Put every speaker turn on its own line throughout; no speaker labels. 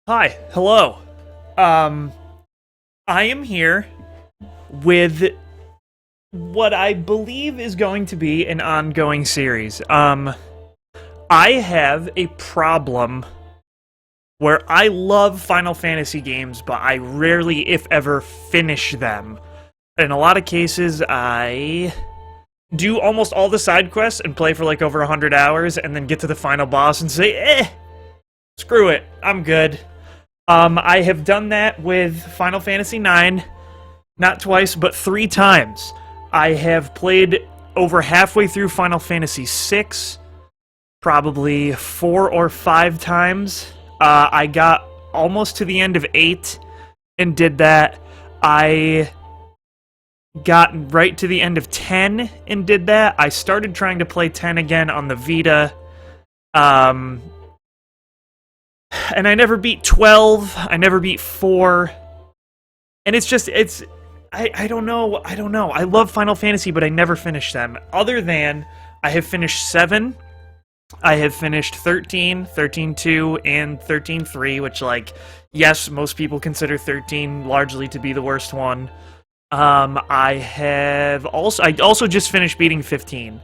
Hi, hello. I am here with what I believe is going to be an ongoing series. I have a problem where I love Final Fantasy games, but I rarely, if ever, finish them. In a lot of cases, I do almost all the side quests and play for like over 100 hours, and then get to the final boss and say, screw it, I'm good. I have done that with Final Fantasy IX, not twice, but 3 times. I have played over halfway through Final Fantasy VI, probably 4 or 5 times. I got almost to the end of 8 and did that. I got right to the end of 10 and did that. I started trying to play 10 again on the Vita. And I never beat 12, I never beat 4, and I don't know, I love Final Fantasy, but I never finish them, other than I have finished 7, I have finished 13, 13.2, and 13.3, which, like, yes, most people consider 13 largely to be the worst one. I also just finished beating 15.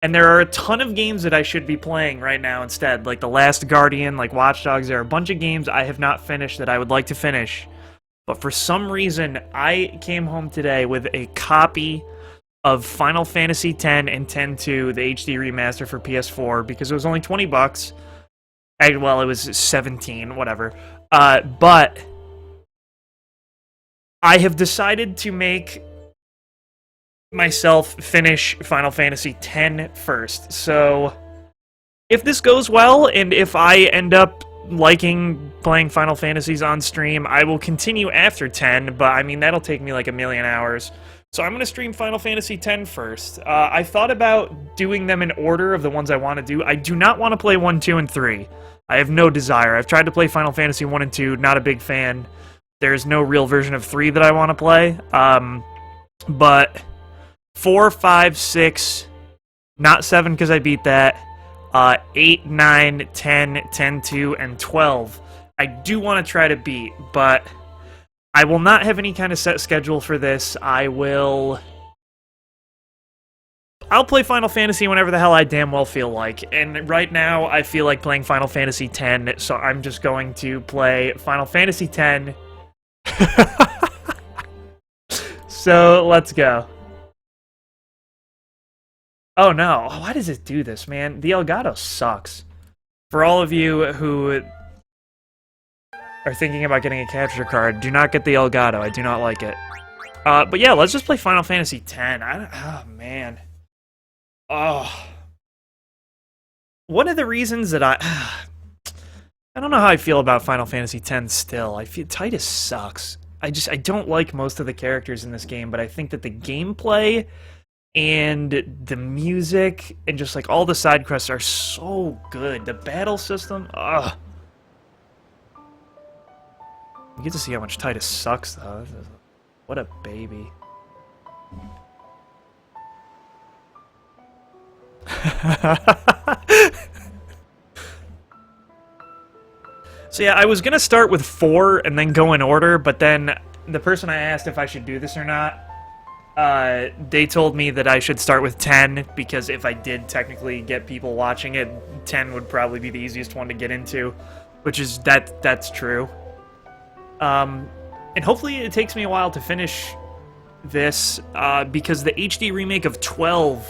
And there are a ton of games that I should be playing right now instead, like The Last Guardian, like Watch Dogs. There are a bunch of games I have not finished that I would like to finish. But for some reason, I came home today with a copy of Final Fantasy X and X-2, the HD remaster for PS4, because it was only $20. Well, it was 17, whatever. But I have decided to make myself finish Final Fantasy X first. So if this goes well, and if I end up liking playing Final Fantasies on stream, I will continue after 10, but I mean, that'll take me like a million hours. So I'm going to stream Final Fantasy X first. I thought about doing them in order of the ones I want to do. I do not want to play 1, 2, and 3. I have no desire. I've tried to play Final Fantasy 1 and 2, not a big fan. There's no real version of 3 that I want to play. But 4, 5, 6, not 7 because I beat that, 8, 9, 10, 10-2, and 12. I do want to try to beat, but I will not have any kind of set schedule for this. I'll play Final Fantasy whenever the hell I damn well feel like, and right now I feel like playing Final Fantasy X, so I'm just going to play Final Fantasy X. So, let's go. Oh no, why does it do this, man? The Elgato sucks. For all of you who are thinking about getting a capture card, do not get the Elgato. I do not like it. But yeah, let's just play Final Fantasy X. Oh, man. Oh. One of the reasons that I don't know how I feel about Final Fantasy X still. I feel Titus sucks. I don't like most of the characters in this game, but I think that the gameplay and the music and just like all the side quests are so good. The battle system, ugh. You get to see how much Titus sucks, though. What a baby. So yeah, I was gonna start with 4 and then go in order, but then the person I asked if I should do this or not, they told me that I should start with 10, because if I did technically get people watching it, 10 would probably be the easiest one to get into, which is, that's true. And hopefully it takes me a while to finish this, because the HD remake of 12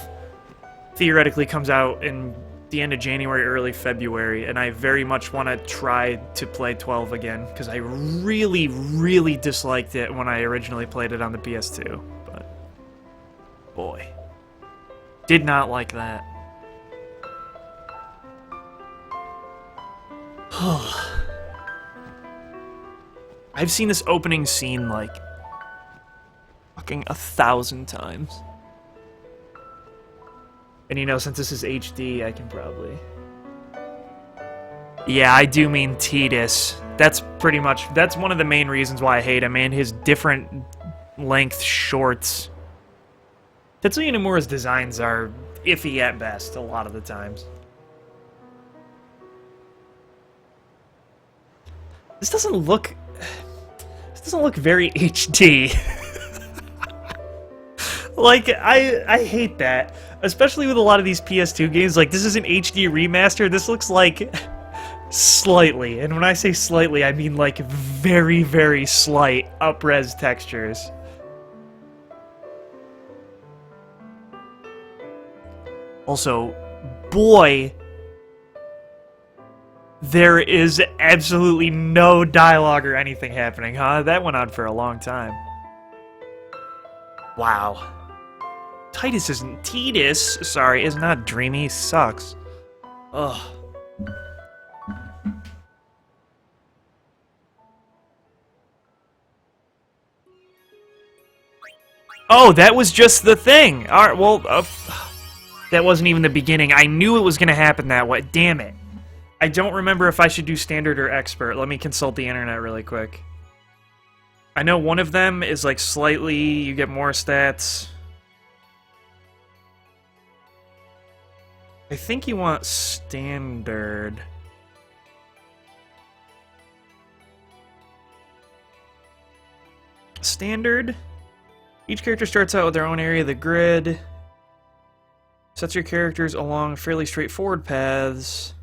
theoretically comes out in the end of January, early February, and I very much want to try to play 12 again, because I really, really disliked it when I originally played it on the PS2, but boy, did not like that. I've seen this opening scene like fucking 1,000 times. And you know, since this is HD, I can probably... Yeah, I do mean Titus. That's pretty much... That's one of the main reasons why I hate him, and his different length shorts. Tetsuya Nomura's designs are iffy at best, a lot of the times. This doesn't look very HD. Like, I hate that. Especially with a lot of these PS2 games. Like, this is an HD remaster. This looks like slightly. And when I say slightly, I mean like very, very slight up-res textures. Also, boy, there is absolutely no dialogue or anything happening, huh? That went on for a long time. Wow. Titus is not dreamy. Sucks. Ugh. Oh, that was just the thing. All right, well, that wasn't even the beginning. I knew it was going to happen that way. Damn it. I don't remember if I should do standard or expert. Let me consult the internet really quick. I know one of them is like slightly, you get more stats. I think you want standard. Standard? Each character starts out with their own area of the grid. Sets your characters along fairly straightforward paths.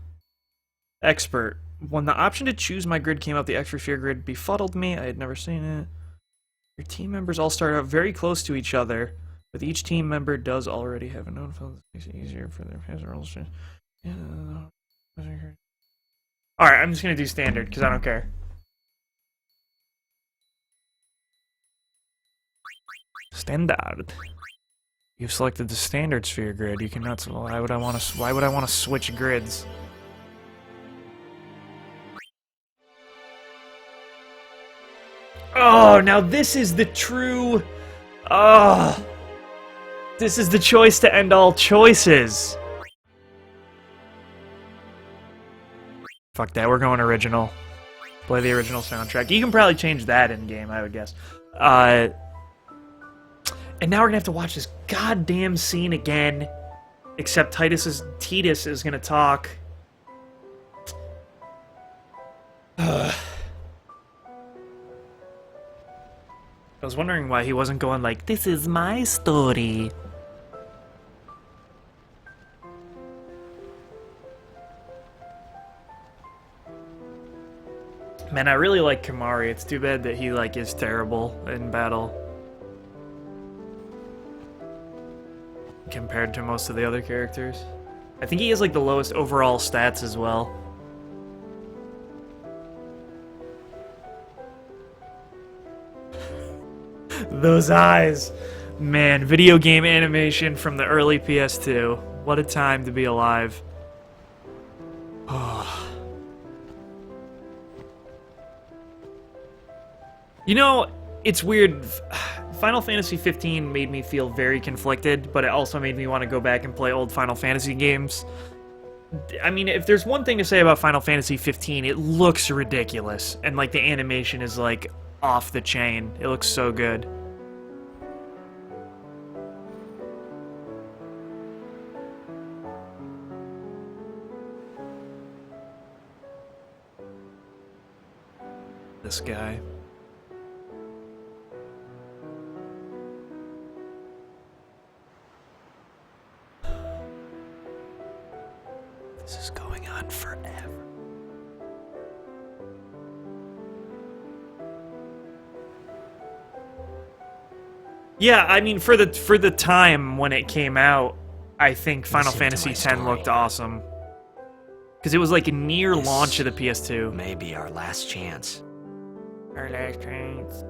Expert. When the option to choose my grid came up, the extra sphere grid befuddled me. I had never seen it. Your team members all start out very close to each other, but each team member does already have a known field that makes it easier for their pass rolls. Yeah. Alright, I'm just gonna do standard, because I don't care. Standard. You've selected the standard sphere grid. You cannot. Why would I want to switch grids? Oh, now this is the true. This is the choice to end all choices. Fuck that. We're going original. Play the original soundtrack. You can probably change that in game, I would guess. And now we're gonna have to watch this goddamn scene again. Except Titus is gonna talk. I was wondering why he wasn't going like, "This is my story." Man, I really like Kamari. It's too bad that he like is terrible in battle. Compared to most of the other characters. I think he has like the lowest overall stats as well. Those eyes. Man, video game animation from the early PS2. What a time to be alive. You know, it's weird. Final Fantasy 15 made me feel very conflicted, but it also made me want to go back and play old Final Fantasy games. I mean, if there's one thing to say about Final Fantasy 15, it looks ridiculous. And, like, the animation is, like, off the chain. It looks so good. This guy. This is going on forever. Yeah, I mean, for the time when it came out, I think Final Fantasy X looked awesome. Because it was like a near launch of the PS2.
Maybe our last chance.
Our last chance.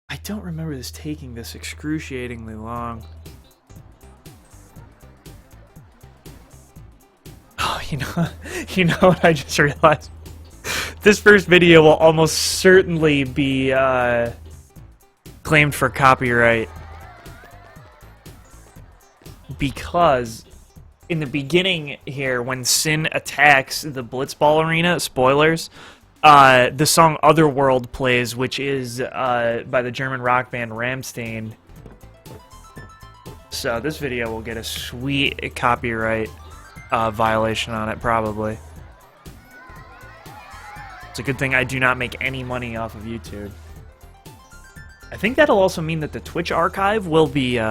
I don't remember this taking this excruciatingly long. Oh, you know what I just realized? This first video will almost certainly be, claimed for copyright because in the beginning here, when Sin attacks the Blitzball arena, spoilers, the song Otherworld plays, which is by the German rock band Rammstein. So this video will get a sweet copyright violation on it, probably. It's a good thing I do not make any money off of YouTube. I think that'll also mean that the Twitch archive will be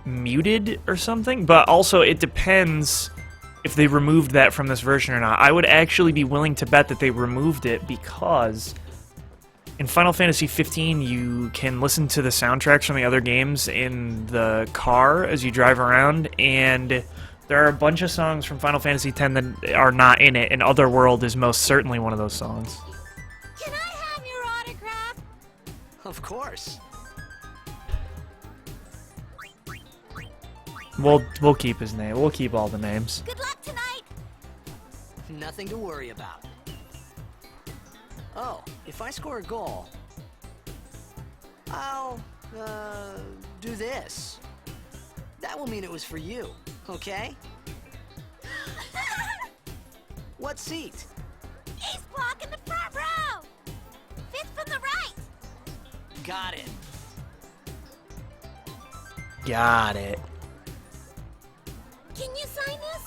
muted or something, but also it depends if they removed that from this version or not. I would actually be willing to bet that they removed it because in Final Fantasy 15 you can listen to the soundtracks from the other games in the car as you drive around, and there are a bunch of songs from Final Fantasy X that are not in it, and Otherworld is most certainly one of those songs.
Can I have your autograph?
Of course.
We'll keep his name. We'll keep all the names.
Good luck tonight.
Nothing to worry about. Oh, if I score a goal, I'll, do this. That will mean it was for you, okay? What seat?
Ace block in the front row. Fifth from the right.
Got it.
Got it.
Can you sign this?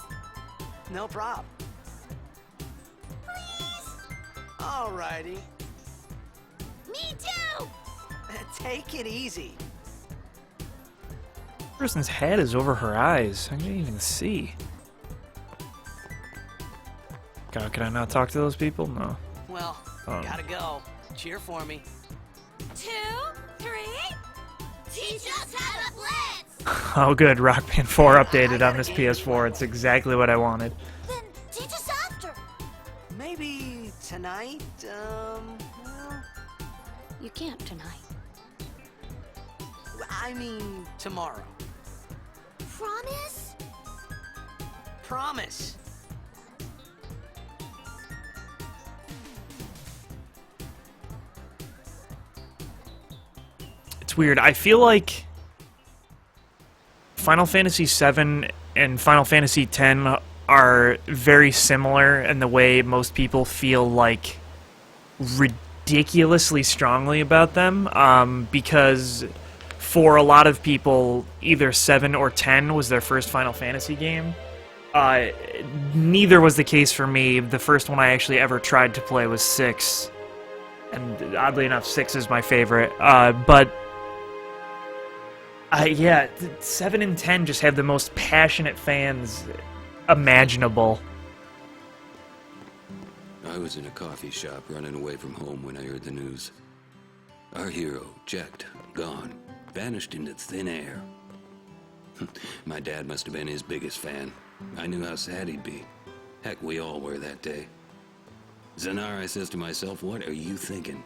No prob.
Please?
Alrighty.
Me too.
Take it easy.
Person's head is over her eyes. I can't even see. God, can I not talk to those people? No.
Well, gotta go. Cheer for me.
2, 3. Teach us how to blitz.
Oh, good. Rock Band 4 updated on this PS4. It's exactly what I wanted.
Then teach us after.
Maybe tonight, well,
You can't tonight.
I mean tomorrow.
Promise?
Promise.
It's weird. I feel like Final Fantasy VII and Final Fantasy X are very similar in the way most people feel like ridiculously strongly about them, because for a lot of people, either 7 or 10 was their first Final Fantasy game. Neither was the case for me. The first one I actually ever tried to play was 6, and oddly enough, 6 is my favorite. But yeah, 7 and 10 just have the most passionate fans imaginable.
I was in a coffee shop running away from home when I heard the news. Our hero, checked, gone, vanished into thin air. My dad must have been his biggest fan. I knew how sad he'd be. Heck, we all were that day. Zanar, I says to myself, what are you thinking?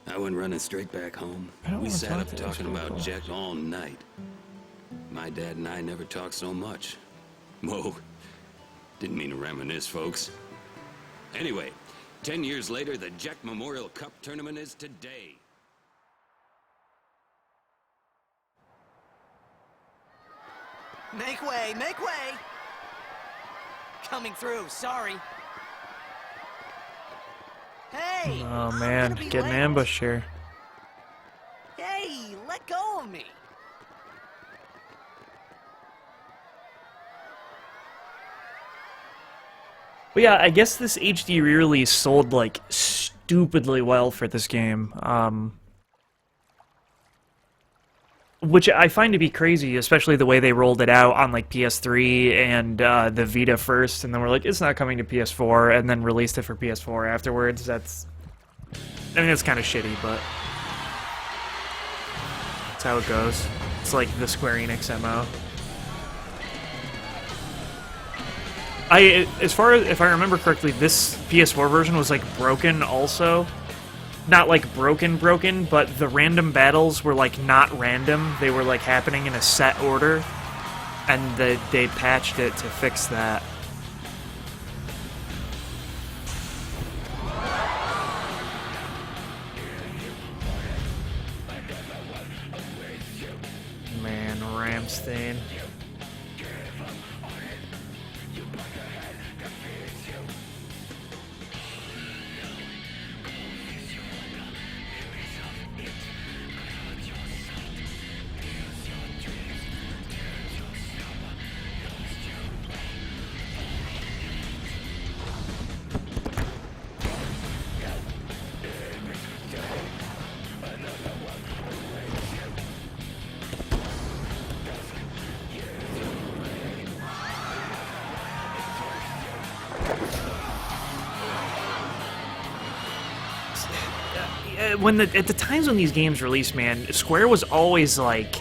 I went running straight back home. We sat up talking about Jack all night. My dad and I never talked so much. Whoa, didn't mean to reminisce, folks. Anyway, 10 years later, the Jack Memorial Cup tournament is today.
Make way, make way! Coming through, sorry. Hey!
Oh
I'm
man,
gonna be
getting
late.
ambushed here.
Hey, let go of me!
But yeah, I guess this HD re-release sold like stupidly well for this game. Which I find to be crazy, especially the way they rolled it out on like PS3 and the Vita first, and then we're like, it's not coming to PS4, and then released it for PS4 afterwards. I mean, it's kind of shitty, but that's how it goes. It's like the Square Enix MO. As far as if I remember correctly, this PS4 version was like broken also. Not like broken, but the random battles were like not random. They were like happening in a set order, and they patched it to fix that. Stain. At the times when these games released, man, Square was always like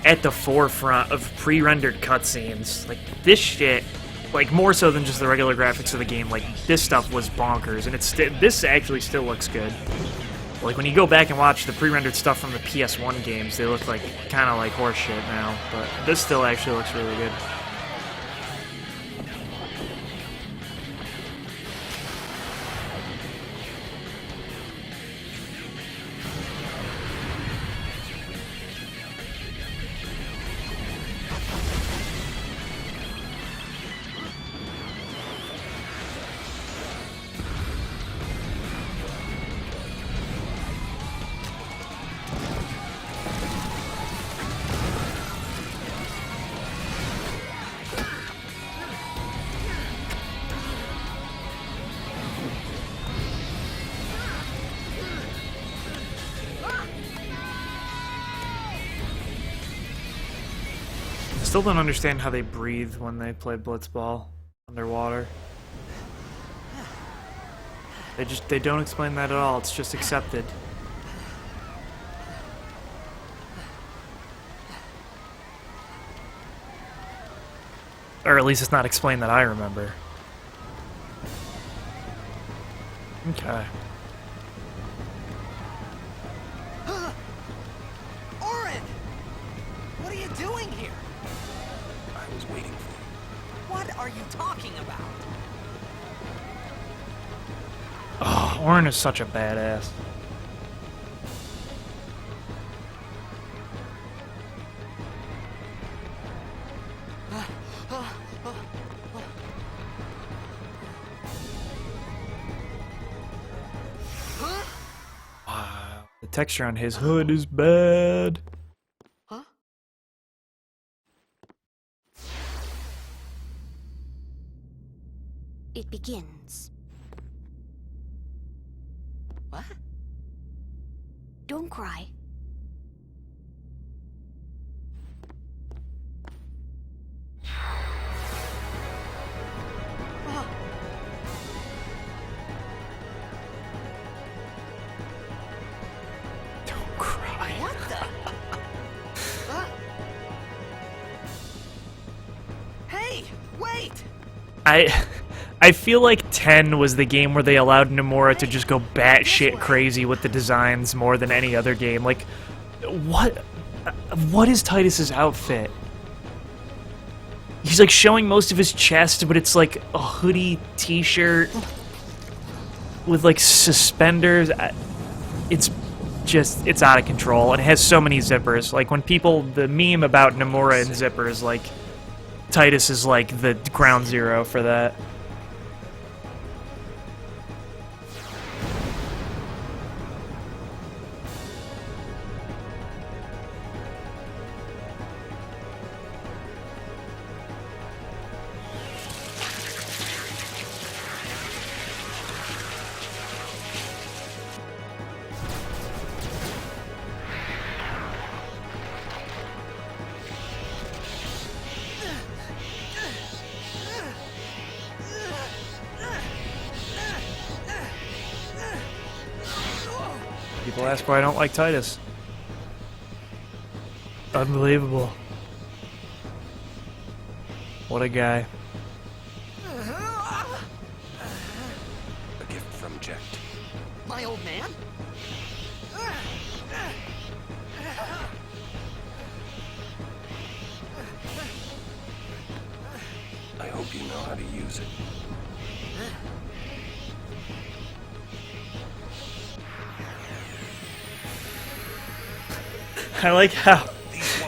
at the forefront of pre-rendered cutscenes. Like this shit, like more so than just the regular graphics of the game. Like this stuff was bonkers, and this actually still looks good. Like when you go back and watch the pre-rendered stuff from the PS1 games, they look like kind of like horse shit now. But this still actually looks really good. Still don't understand how they breathe when they play blitzball underwater. They don't explain that at all. It's just accepted. Or at least it's not explained that I remember. Okay.
Orin! What are you doing here?
I was waiting for you.
What are you talking about?
Oh, Orin is such a badass. Wow, the texture on his hood is bad.
Huh?
It begins.
What?
Don't cry.
Don't cry.
What the? Huh? Hey, wait!
I feel like 10 was the game where they allowed Nomura to just go batshit crazy with the designs more than any other game. Like, what is Titus's outfit? He's like showing most of his chest, but it's like a hoodie t-shirt with like suspenders. It's out of control, and it has so many zippers. Like when the meme about Nomura and zippers, like Titus is like the ground zero for that. People ask why I don't like Titus. Unbelievable. What a guy.
A gift from Jet.
My old man?
I hope you know how to use it.
I like how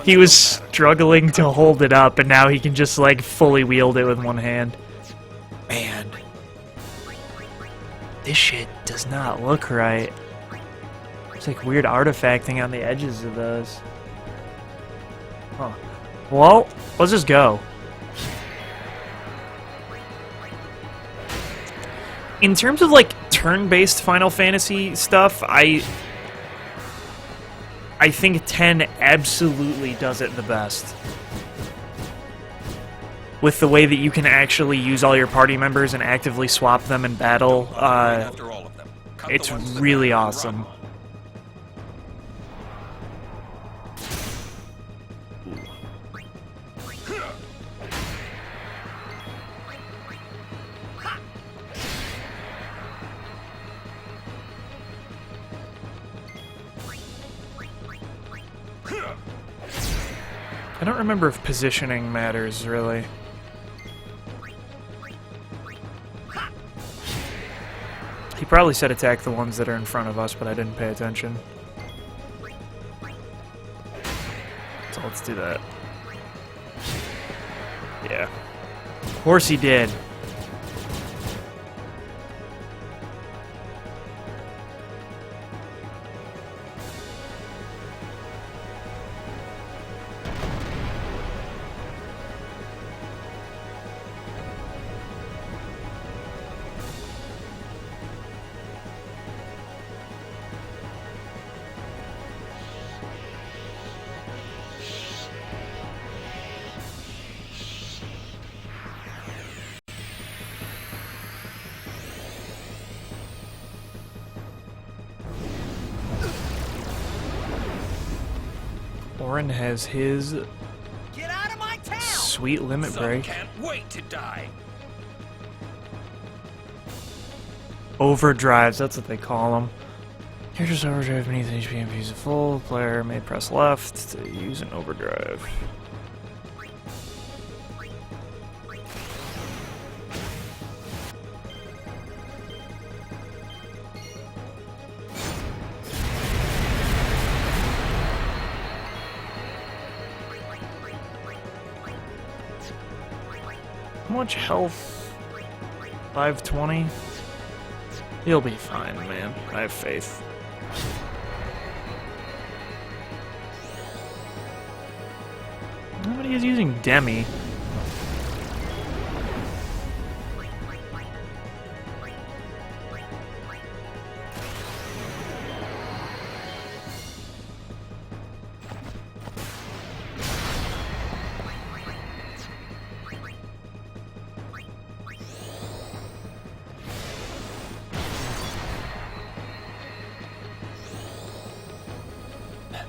He was struggling to hold it up, and now he can just, like, fully wield it with one hand. Man. This shit does not look right. There's, like, weird artifacting on the edges of those. Huh. Well, let's just go. In terms of, like, turn-based Final Fantasy stuff, I think 10 absolutely does it the best. With the way that you can actually use all your party members and actively swap them in battle, it's really awesome. I don't remember if positioning matters, really. He probably said attack the ones that are in front of us, but I didn't pay attention. So let's do that. Yeah. Of course he did. Orin has his
Get out of my town!
sweet limit break.
Can't wait to die.
Overdrives, that's what they call them. Character's overdrive beneath HP and use a full. Player may press left to use an overdrive. How much health? 520? You'll be fine, man. I have faith. Nobody is using Demi.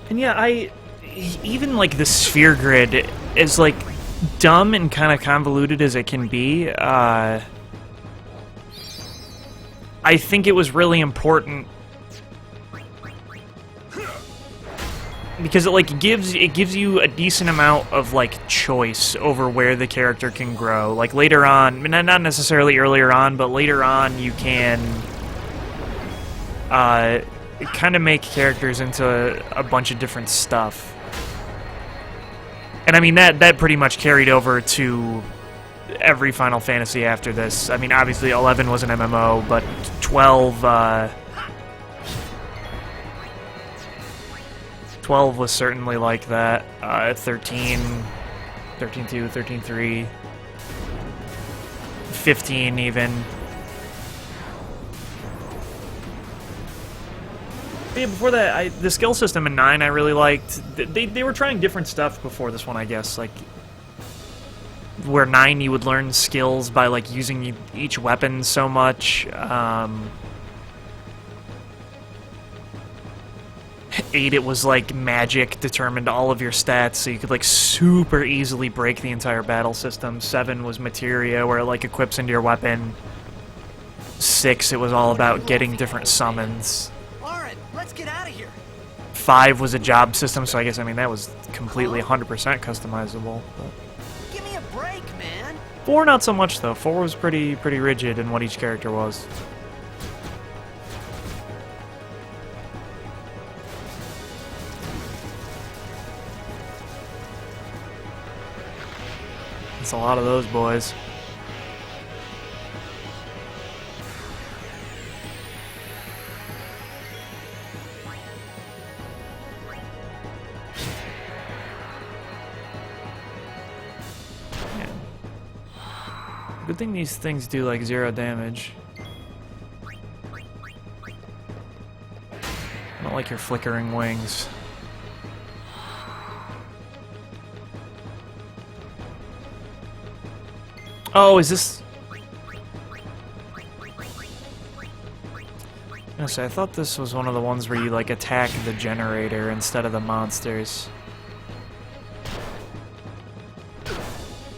And yeah, even like the sphere grid is like dumb and kind of convoluted as it can be. I think it was really important because it gives you a decent amount of like choice over where the character can grow. Like later on, not necessarily earlier on, but later on you can kind of make characters into a bunch of different stuff. And I mean, that pretty much carried over to every Final Fantasy after this. I mean, obviously 11 was an MMO, but 12 was certainly like that. 13, 13.2, 13.3, 15 even. Yeah, before that, the skill system in 9 I really liked. They were trying different stuff before this one, I guess. Like, where 9 you would learn skills by, like, using each weapon so much. 8 it was, like, magic determined all of your stats, so you could, like, super easily break the entire battle system. 7 was materia, where it, like, equips into your weapon. 6 it was all about getting different summons.
Let's get out of here.
5 was a job system, so I guess, I mean, that was completely 100% customizable. But
Give me a break, man.
4 not so much, though. 4 was pretty rigid in what each character was. That's a lot of those boys. Good thing these things do like 0 damage. I don't like your flickering wings. Oh, is this... I thought this was one of the ones where you like attack the generator instead of the monsters.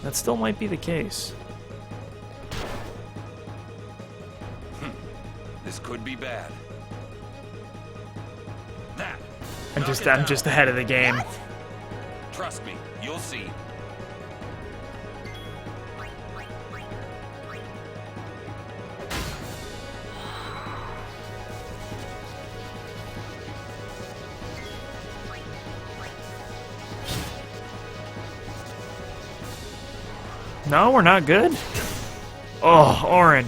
That still might be the case.
This could be bad. That.
I'm just ahead of the game.
Trust me, you'll see.
No, we're not good. Oh, Orin.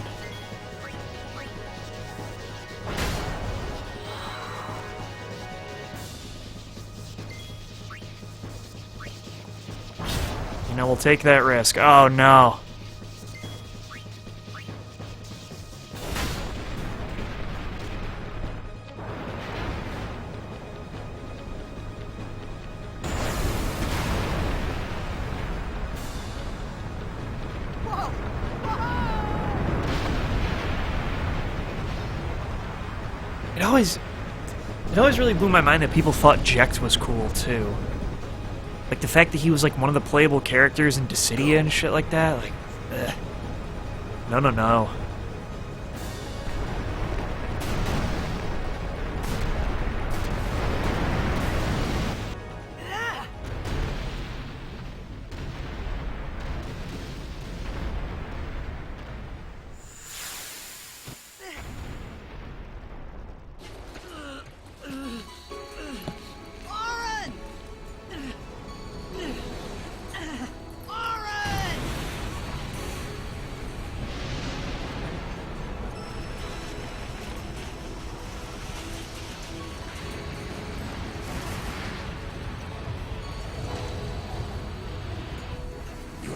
You know, we'll take that risk. Oh, no. It always really blew my mind that people thought Jecht was cool, too. Like, the fact that he was, like, one of the playable characters in Dissidia and shit like that, like, ugh. No, no, no.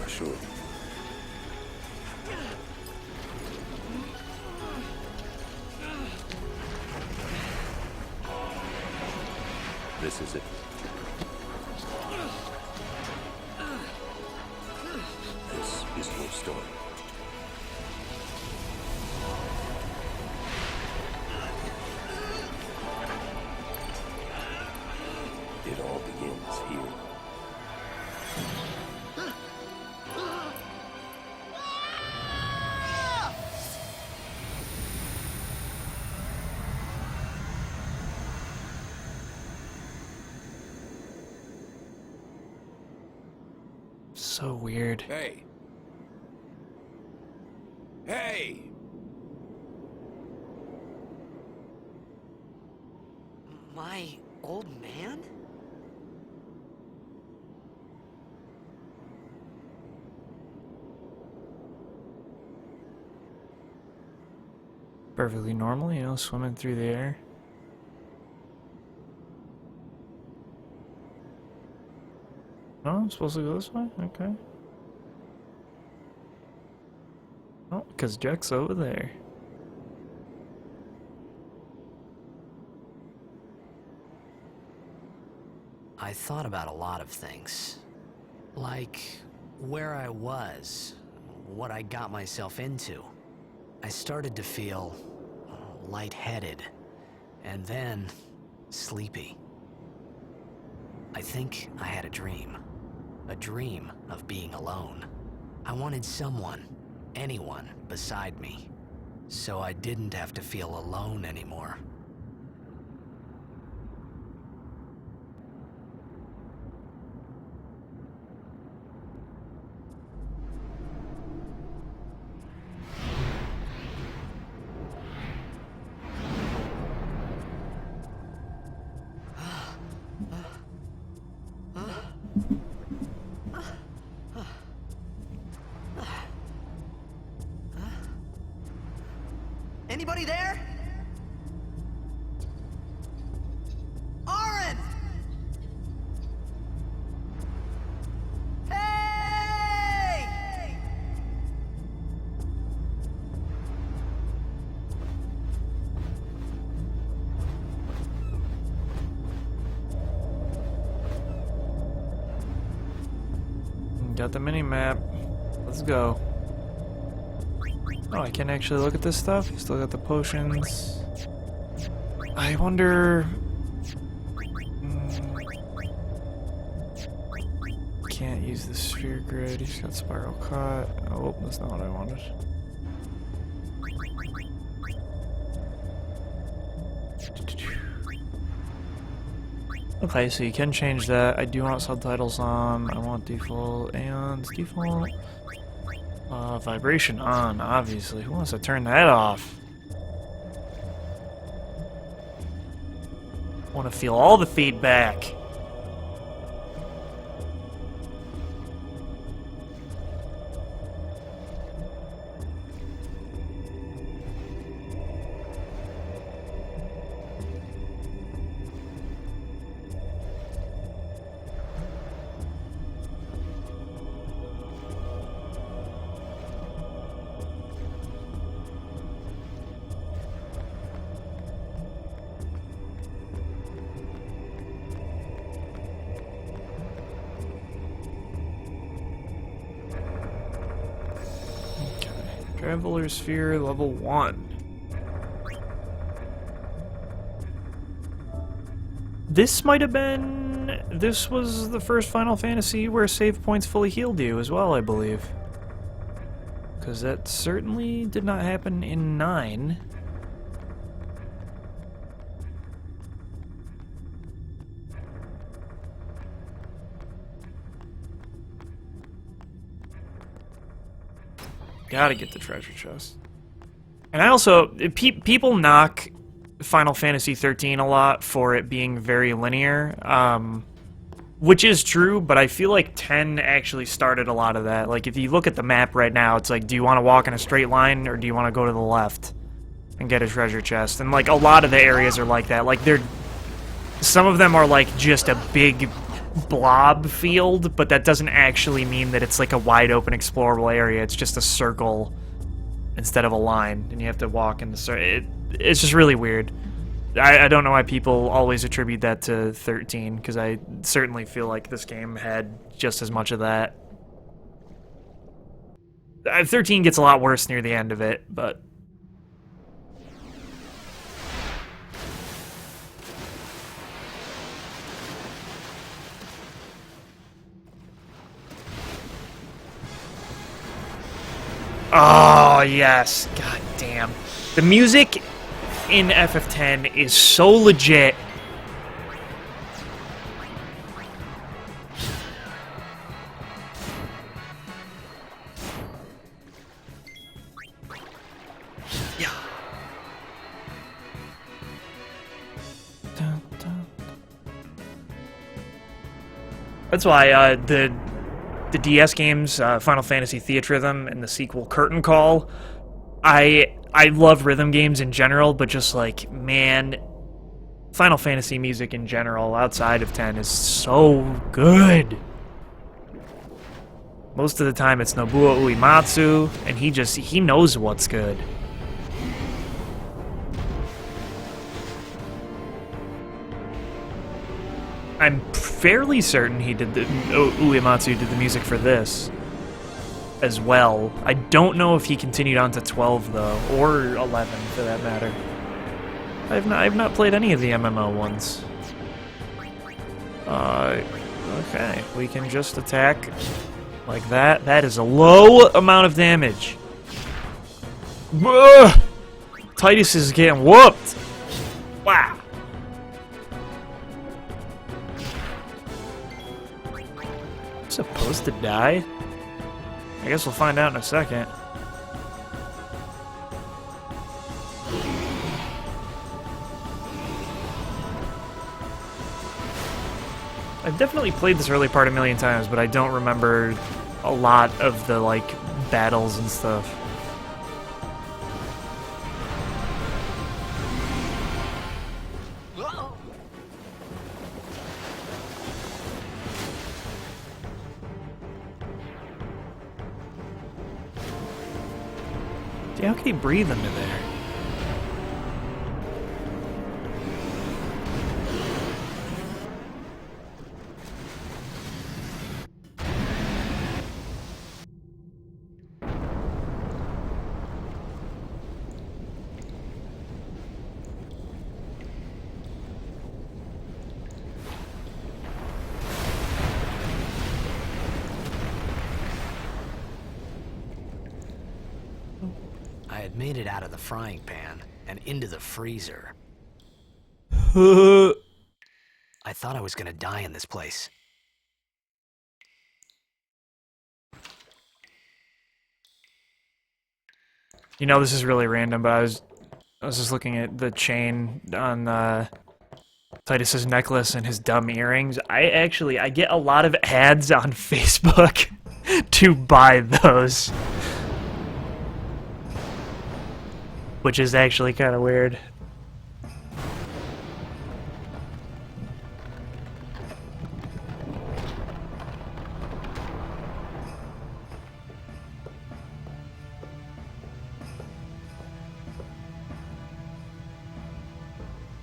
Sure. This is it. This is your story. It all begins here.
So weird.
Hey! Hey!
My old man?
Perfectly normal, you know, swimming through the air. Oh, I'm supposed to go this way? Okay. Oh, because Jecht's over there.
I thought about a lot of things. Like where I was, what I got myself into. I started to feel lightheaded, and then sleepy. I think I had a dream of being alone. I wanted someone, anyone beside me, so I didn't have to feel alone anymore.
Anybody there? Aaron! Hey!
Got the mini map. Let's go. Oh, I can actually look at this stuff. Still got the potions. I wonder. Can't use the sphere grid. He's got spiral cut. Oh, that's not what I wanted. Okay, so you can change that. I do want subtitles on. I want default and default. Vibration on, obviously. Who wants to turn that off? I want to feel all the feedback. Traveler Sphere level 1. This might have been... This was the first Final Fantasy where save points fully healed you as well, I believe. Because that certainly did not happen in 9. Gotta get the treasure chest. And I also... people knock Final Fantasy 13 a lot for it being very linear, which is true, but I feel like 10 actually started a lot of that. Like, if you look at the map right now, it's like, do you want to walk in a straight line, or do you want to go to the left and get a treasure chest? And, like, a lot of the areas are like that. Like, they're... Some of them are, like, just a big blob field, but that doesn't actually mean that it's like a wide open explorable area. It's just a circle instead of a line, and you have to walk in the circle. It's just really weird. I don't know why people always attribute that to 13, because I certainly feel like this game had just as much of that. 13 gets a lot worse near the end of it, but... Oh, yes. God damn. The music in FF10 is so legit. Yeah. Dun, dun. That's why the DS games, Final Fantasy Theatrhythm and the sequel Curtain Call, I love rhythm games in general, but just like, man, Final Fantasy music in general outside of 10 is so good. Most of the time it's Nobuo Uematsu, and he knows what's good. I'm fairly certain he did Uematsu did the music for this as well. I don't know if he continued on to 12 though, or 11 for that matter. I've not played any of the MMO ones. Okay, we can just attack like that. That is a low amount of damage. Ugh! Titus is getting whooped. Wow. Supposed to die? I guess we'll find out in a second. I've definitely played this early part a million times, but I don't remember a lot of the, like, battles and stuff. How can he breathe under there?
I had made it out of the frying pan and into the freezer. I thought I was gonna die in this place.
You know, this is really random, but I was just looking at the chain on Titus's necklace and his dumb earrings. I get a lot of ads on Facebook to buy those, which is actually kind of weird.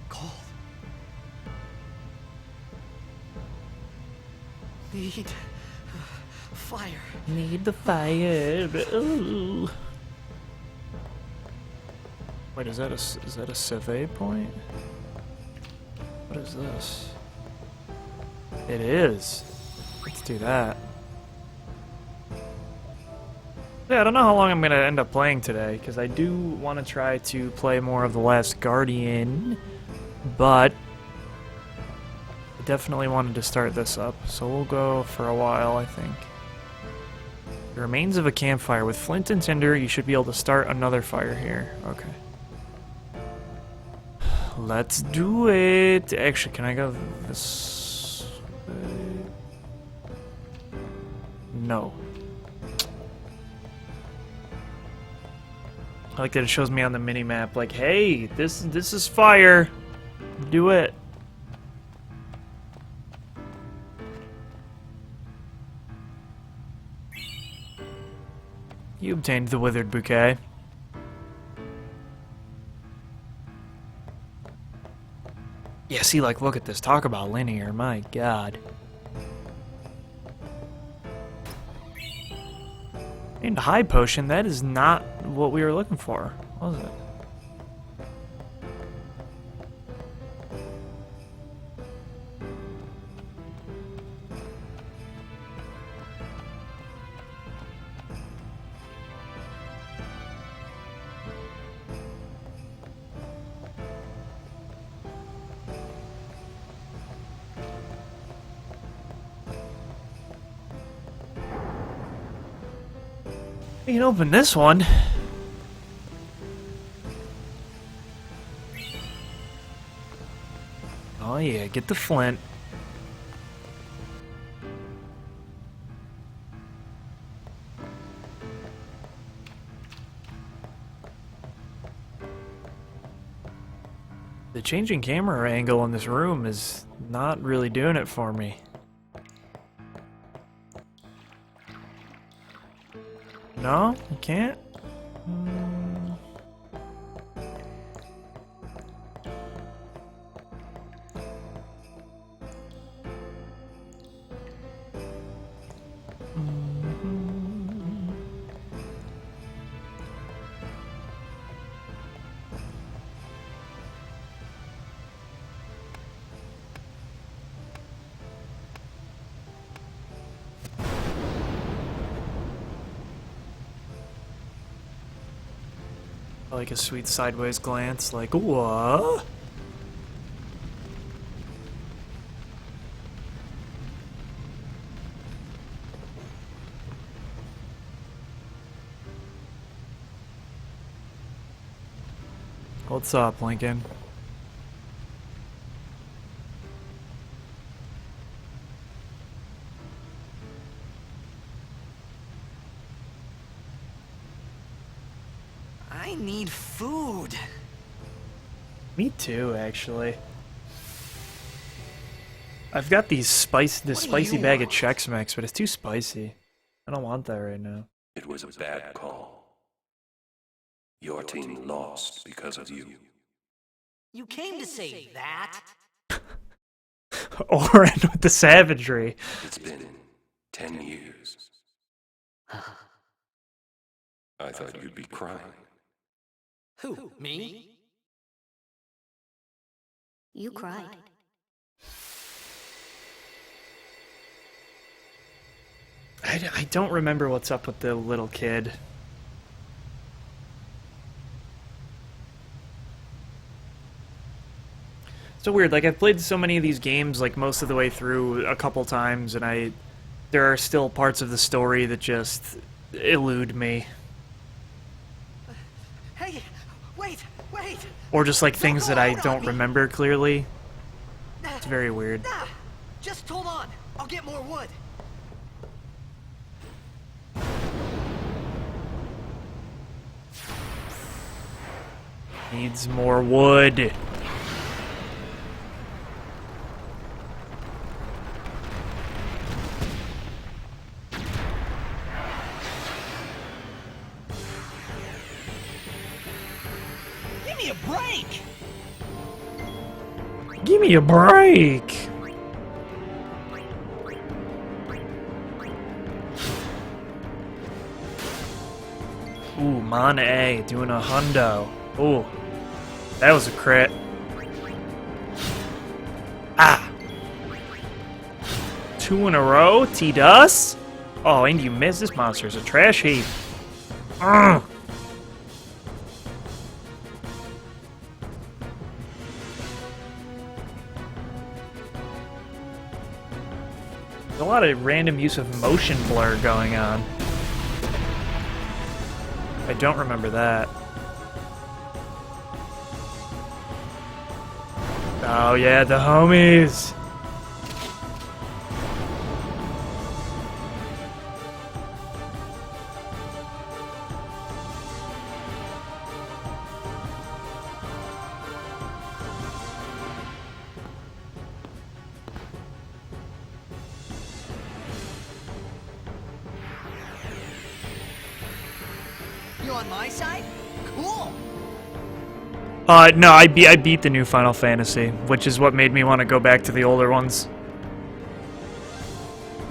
Cold. Need fire.
Need the fire. Ooh. Wait, is that a survey point? What is this? It is. Let's do that. Yeah, I don't know how long I'm gonna end up playing today, because I do want to try to play more of The Last Guardian, but I definitely wanted to start this up, so we'll go for a while, I think. The remains of a campfire. With flint and tinder, you should be able to start another fire here. Okay. Let's do it! Actually, can I go this way? No. I like that it shows me on the mini-map, like, hey, this is fire! Do it! You obtained the withered bouquet. Yeah, see, like, look at this. Talk about linear, my god. And high potion, that is not what we were looking for, was it? We can open this one. Oh yeah, get the flint. The changing camera angle in this room is not really doing it for me. No, you can't? Like a sweet sideways glance, like, what? What's up, Lincoln?
I need food.
Me too, actually. I've got this spicy bag of Chex Mix, but it's too spicy. I don't want that right now.
It was a bad call. Your team lost because of you.
You came to say that?
Oren with the savagery.
It's been 10 years. I thought you'd be crying.
Who? Me?
You cried.
I don't remember what's up with the little kid. So weird, like I've played so many of these games like most of the way through a couple times, and there are still parts of the story that just elude me.
Hey, wait!
Or just like things that I
Hold on,
don't
me.
remember clearly. It's very weird.
Nah, just hold on. I'll get more wood.
Needs more wood.
Give me a break!
Give me a break! Ooh, Manny doing a hundo. Ooh, that was a crit. Ah! 2 in a row, T-Dust? Oh, and you missed. This monster's a trash heap. Ugh. There's a lot of random use of motion blur going on. I don't remember that. Oh yeah, the homies!
You on my side? Cool!
No, I beat the new Final Fantasy, which is what made me want to go back to the older ones.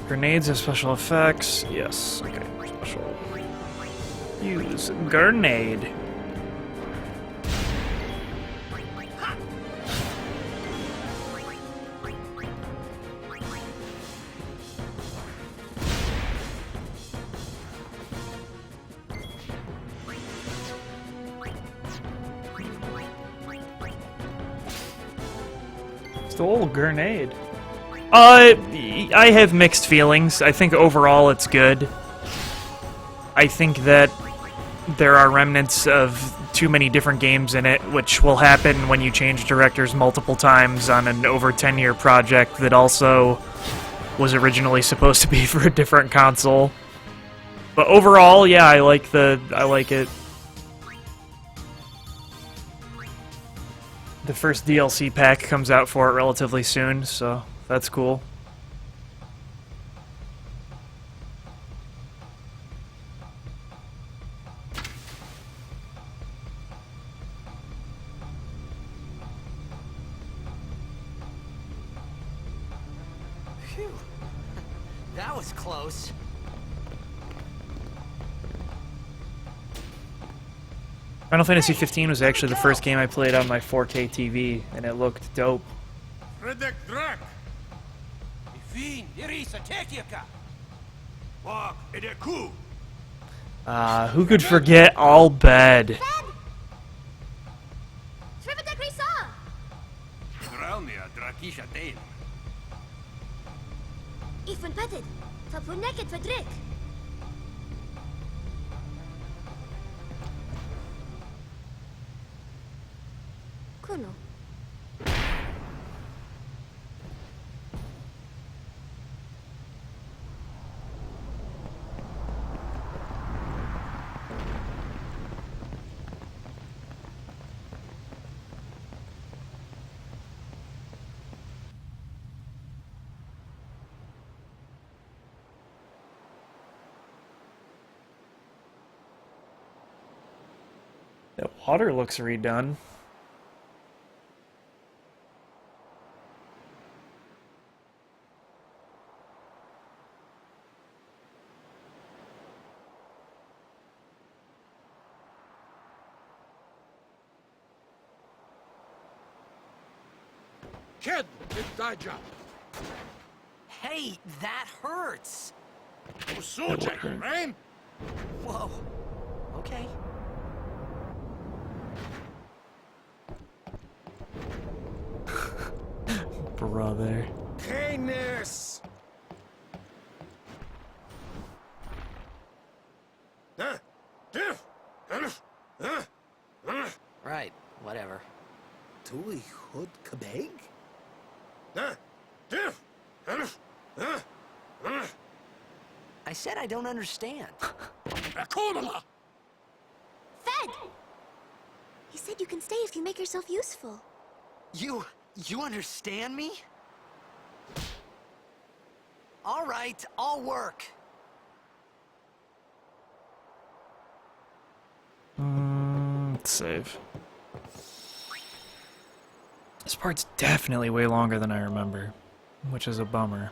Grenades have special effects. Yes, okay, special. Use grenade. It's the old grenade. I have mixed feelings. I think overall it's good. I think that there are remnants of too many different games in it, which will happen when you change directors multiple times on an over 10-year project that also was originally supposed to be for a different console. But overall, yeah, I like it. The first DLC pack comes out for it relatively soon, so that's cool.
Phew. That was close.
Final Fantasy 15 was actually the first game I played on my 4K TV, and it looked dope.
Redek Drak! Ifin, Irisa, Tekiaka! Wag, Edeku!
Who could forget All Bed?
Trivida Grisa!
Draunia, Drakisha Dane.
Even petted. Tapuneket Fedrik. Kuno.
That water looks redone.
Kid, it's thy job.
Hey, that hurts.
So, Jack, man.
Whoa. Okay.
Brother.
Kindness.
Right, whatever.
Tuli Hood Kabeg? I said I don't understand.
Fed! He said you can stay if you make yourself useful.
You understand me? All right, I'll work.
Let's save. This part's definitely way longer than I remember, which is a bummer.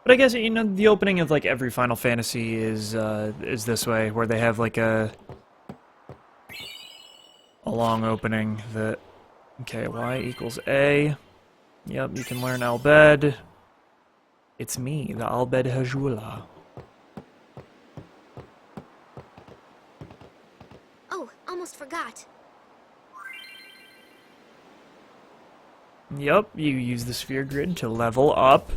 But I guess, you know, the opening of like every Final Fantasy is this way, where they have like a long opening that, okay, Y equals A. Yep, you can learn Albed. It's me, the Albed Hajula.
Oh, almost forgot.
Yep, you use the sphere grid to level up.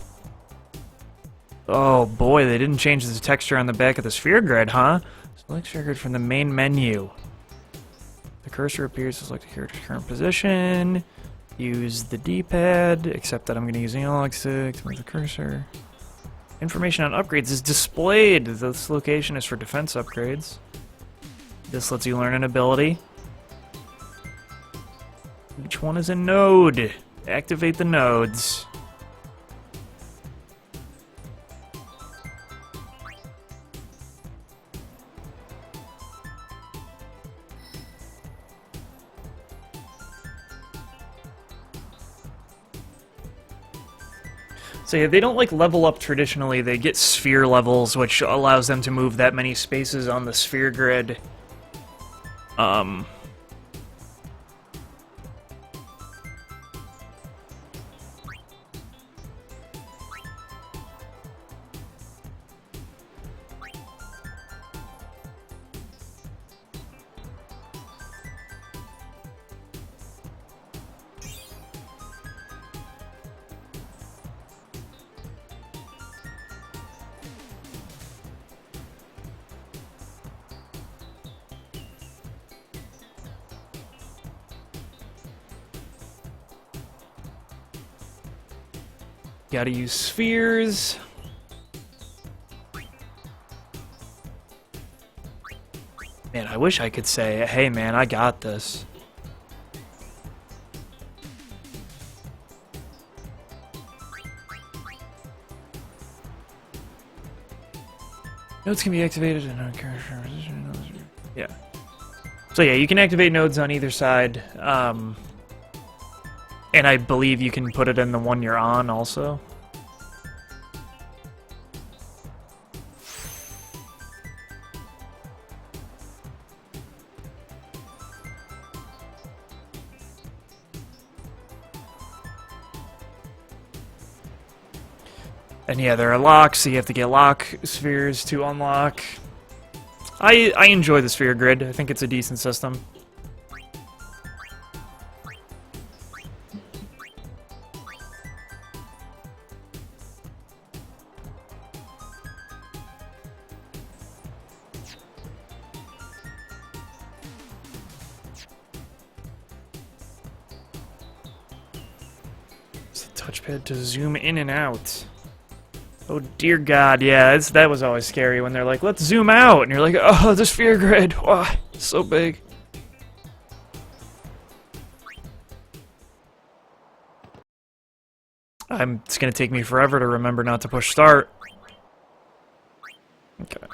Oh boy, they didn't change the texture on the back of the sphere grid, huh? Select sphere grid from the main menu. The cursor appears to select the character's current position. Use the D-pad, except that I'm going to use analog stick to move the cursor. Information on upgrades is displayed. This location is for defense upgrades. This lets you learn an ability. Each one is a node. Activate the nodes. So yeah, they don't like level up traditionally, they get sphere levels, which allows them to move that many spaces on the sphere grid. Gotta use spheres. Man, I wish I could say, hey man, I got this. Nodes can be activated in a character position. Yeah. So yeah, you can activate nodes on either side. And I believe you can put it in the one you're on also. And yeah, there are locks, so you have to get lock spheres to unlock. I enjoy the sphere grid. I think it's a decent system. It's the touchpad to zoom in and out. Oh dear God, yeah, that was always scary when they're like, let's zoom out, and you're like, oh, the sphere grid, why, it's so big. It's gonna take me forever to remember not to push start. Okay.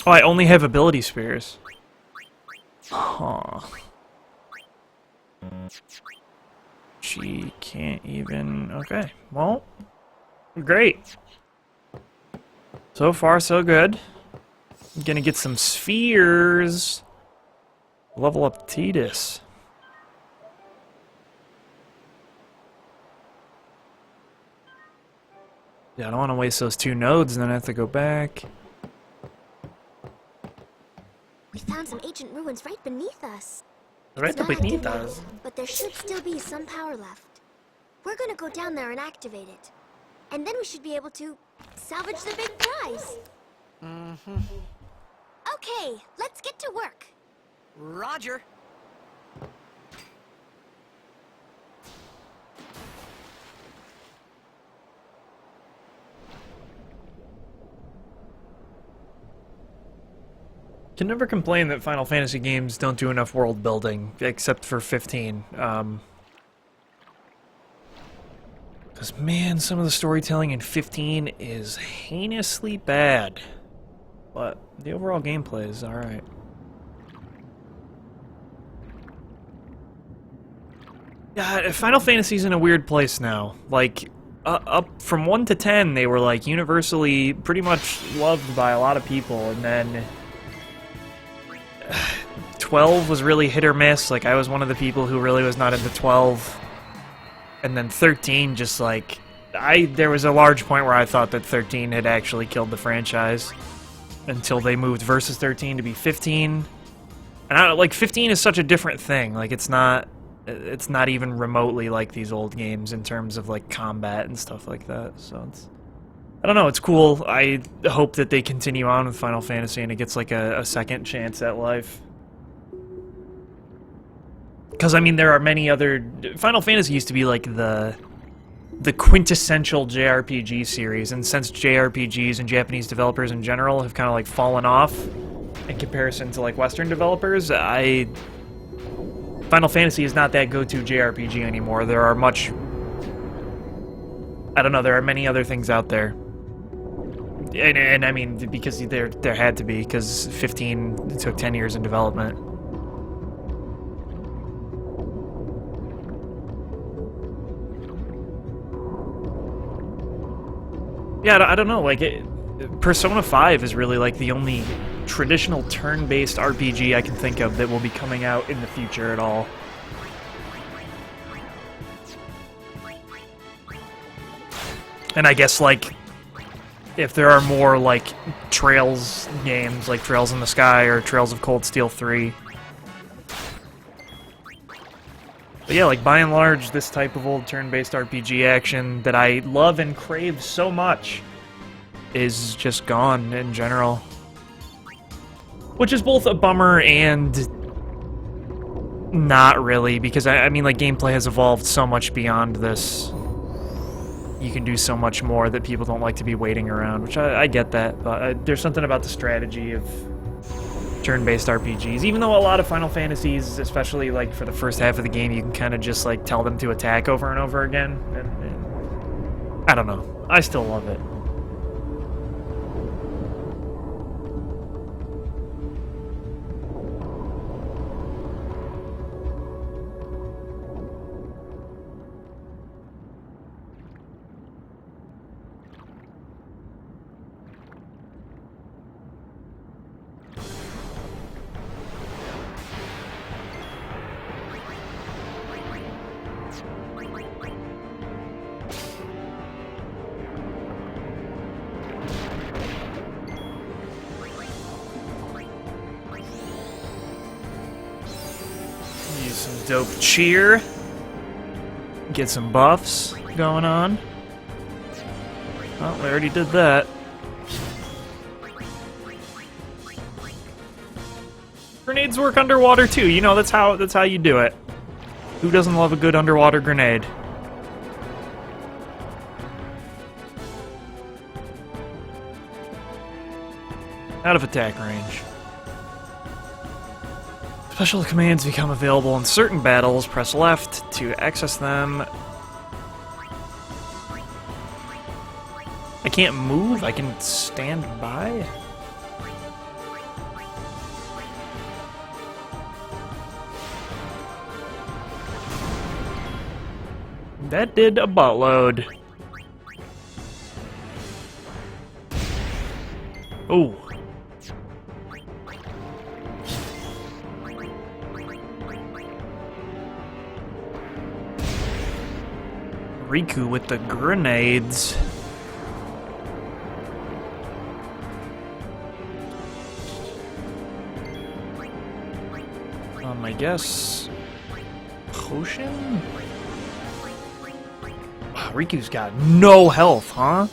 Oh, I only have ability spears. Huh. She can't even... Okay, well, great. So far, so good. I'm gonna get some spheres. Level up Tidus. Yeah, I don't want to waste those 2 nodes and then I have to go back.
We found some ancient ruins right beneath us.
Right
It's not
beneath
activated,
us.
but there should still be some power left. We're gonna go down there and activate it. And then we should be able to salvage the big prize. Okay, let's get to work.
Roger.
Can never complain that Final Fantasy games don't do enough world building, except for 15. Because, man, some of the storytelling in 15 is heinously bad. But the overall gameplay is alright. Yeah, Final Fantasy's in a weird place now. Like, up from 1 to 10, they were, like, universally pretty much loved by a lot of people, and then 12 was really hit or miss. Like, I was one of the people who really was not into 12. And then 13 just, like... there was a large point where I thought that 13 had actually killed the franchise. Until they moved Versus 13 to be 15. And, like, 15 is such a different thing. Like, it's not even remotely like these old games in terms of, like, combat and stuff like that. So, it's... I don't know, it's cool. I hope that they continue on with Final Fantasy and it gets, like, a second chance at life. Because, I mean, there are many other... Final Fantasy used to be, like, the quintessential JRPG series, and since JRPGs and Japanese developers in general have kind of, like, fallen off in comparison to, like, Western developers, Final Fantasy is not that go-to JRPG anymore. There are I don't know, there are many other things out there. And I mean, because there had to be, because 15 took 10 years in development. Yeah, I don't know, like, Persona 5 is really, like, the only traditional turn-based RPG I can think of that will be coming out in the future at all. And I guess, like, if there are more, like, Trails games, like Trails in the Sky or Trails of Cold Steel 3. But yeah, like, by and large, this type of old turn-based RPG action that I love and crave so much is just gone in general. Which is both a bummer and not really, because, I mean, like, gameplay has evolved so much beyond this. You can do so much more that people don't like to be waiting around, which I get that, but there's something about the strategy of turn-based RPGs. Even though a lot of Final Fantasies, especially, like, for the first half of the game, you can kind of just, like, tell them to attack over and over again. And I don't know. I still love it. Use some dope cheer. Get some buffs going on. Well, we already did that. Grenades work underwater too. You know, that's how you do it. Who doesn't love a good underwater grenade? Out of attack range. Special commands become available in certain battles. Press left to access them. I can't move? I can stand by? That did a buttload. Oh. Riku with the grenades. I guess potion? Wow, Riku's got no health, huh?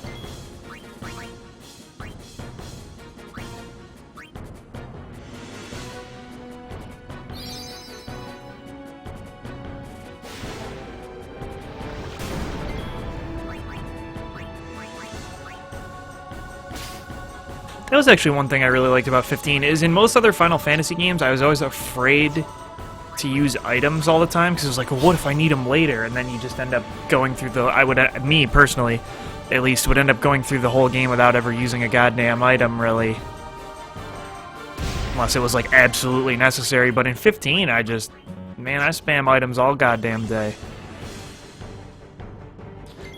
That was actually one thing I really liked about 15, is in most other Final Fantasy games, I was always afraid to use items all the time, because it was like, well, what if I need them later? And then you just end up going through me personally, at least, would end up going through the whole game without ever using a goddamn item, really. Unless it was, like, absolutely necessary. But in 15, I spam items all goddamn day.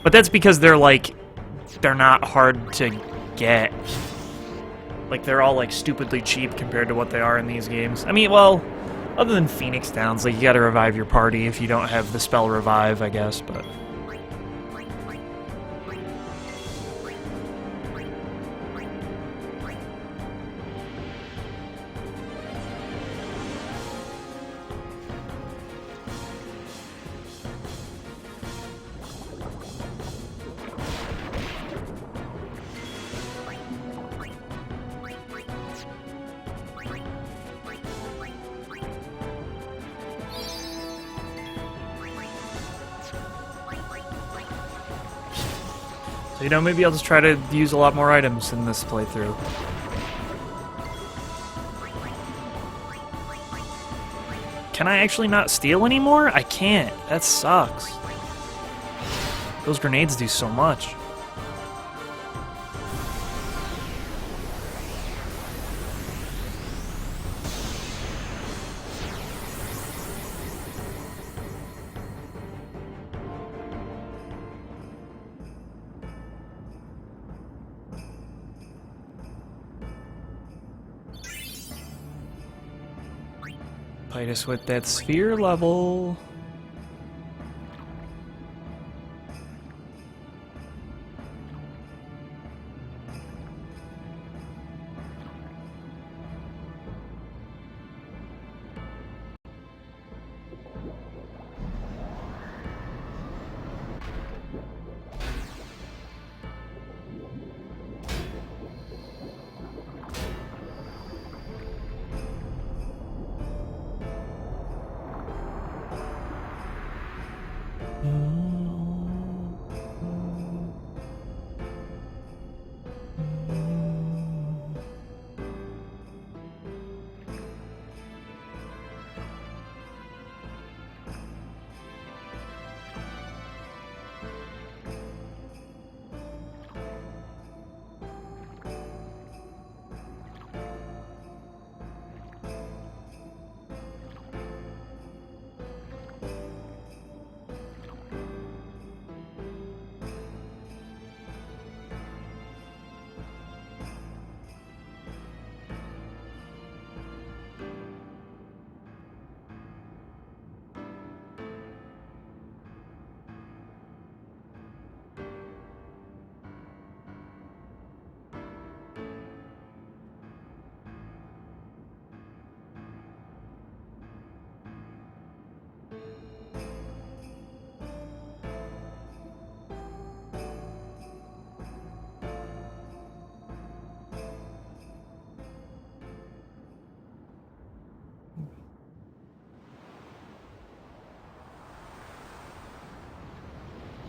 But that's because they're not hard to get. Like, they're all, like, stupidly cheap compared to what they are in these games. I mean, well, other than Phoenix Downs, like, you gotta revive your party if you don't have the spell revive, I guess, but... So, you know, maybe I'll just try to use a lot more items in this playthrough. Can I actually not steal anymore? I can't. That sucks. Those grenades do so much. Fight us with that sphere level.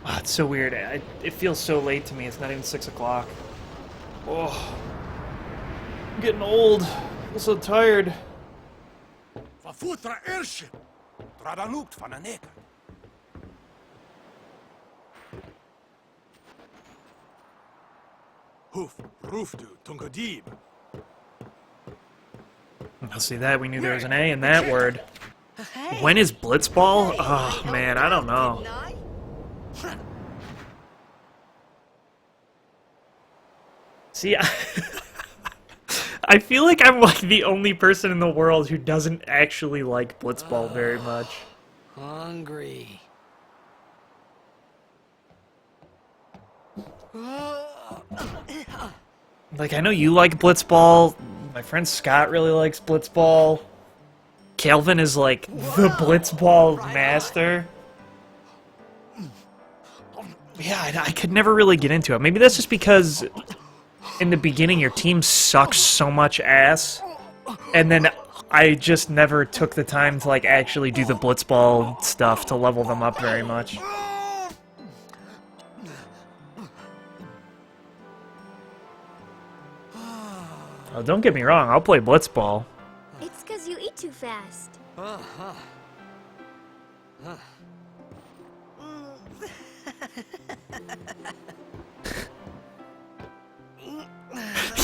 Ah, it's so weird. It feels so late to me. It's not even 6 o'clock. Oh, I'm getting old. I'm so tired.
Verfutra airship. Tradalukt van een neker. Hoof, roofdu, tungadib.
I'll see that. We knew there was an A in that word. When is Blitzball? Oh, man, I don't know. See, I feel like I'm like the only person in the world who doesn't actually like Blitzball very much.
Hungry.
Like, I know you like Blitzball. My friend Scott really likes Blitzball. Calvin is like the Blitzball master. Yeah, I could never really get into it. Maybe that's just because in the beginning your team sucks so much ass, and then I just never took the time to like actually do the Blitzball stuff to level them up very much. Oh, don't get me wrong, I'll play Blitzball.
It's because you eat too fast.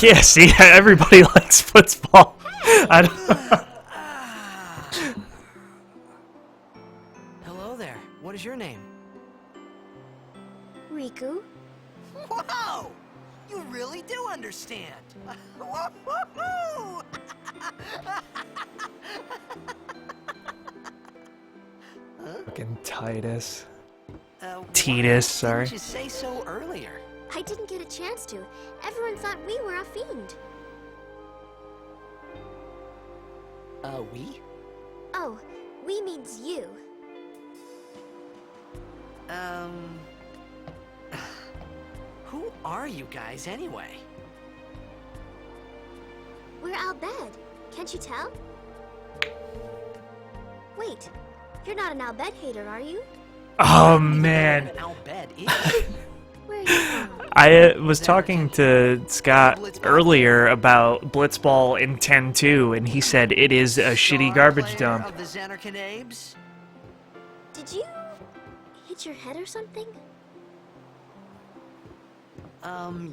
Yeah, see, everybody likes Blitzball. I don't...
Hello there. What is your name?
Riku?
Whoa! You really do understand. Woo-hoo-hoo!
Fucking Titus.
Why
Titus, sorry.
didn't you say so earlier?
I didn't get a chance to. Everyone thought we were a fiend.
We?
Oh, we means you.
Who are you guys anyway?
We're Albed. Can't you tell? Wait, you're not an Albed hater, are you?
Oh, man.
Al bed is.
Where are you from?
I was talking to Scott earlier about Blitzball in 10-2, and he said it is a shitty garbage dump.
Of the Xanarkan Abes?
Did you hit your head or something?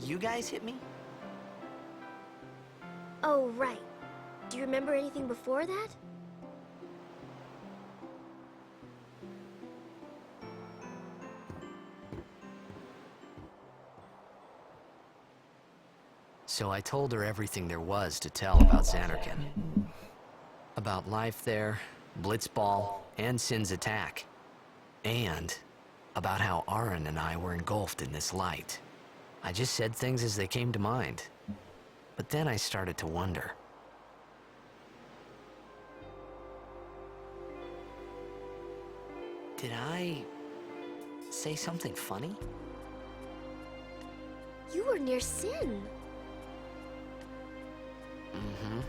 You guys hit me?
Oh, right. Do you remember anything before that?
So I told her everything there was to tell about Xanarkan. About life there, Blitzball, and Sin's attack. And about how Aaron and I were engulfed in this light. I just said things as they came to mind. But then I started to wonder. Did I say something funny?
You were near Sin.
Mm-hmm.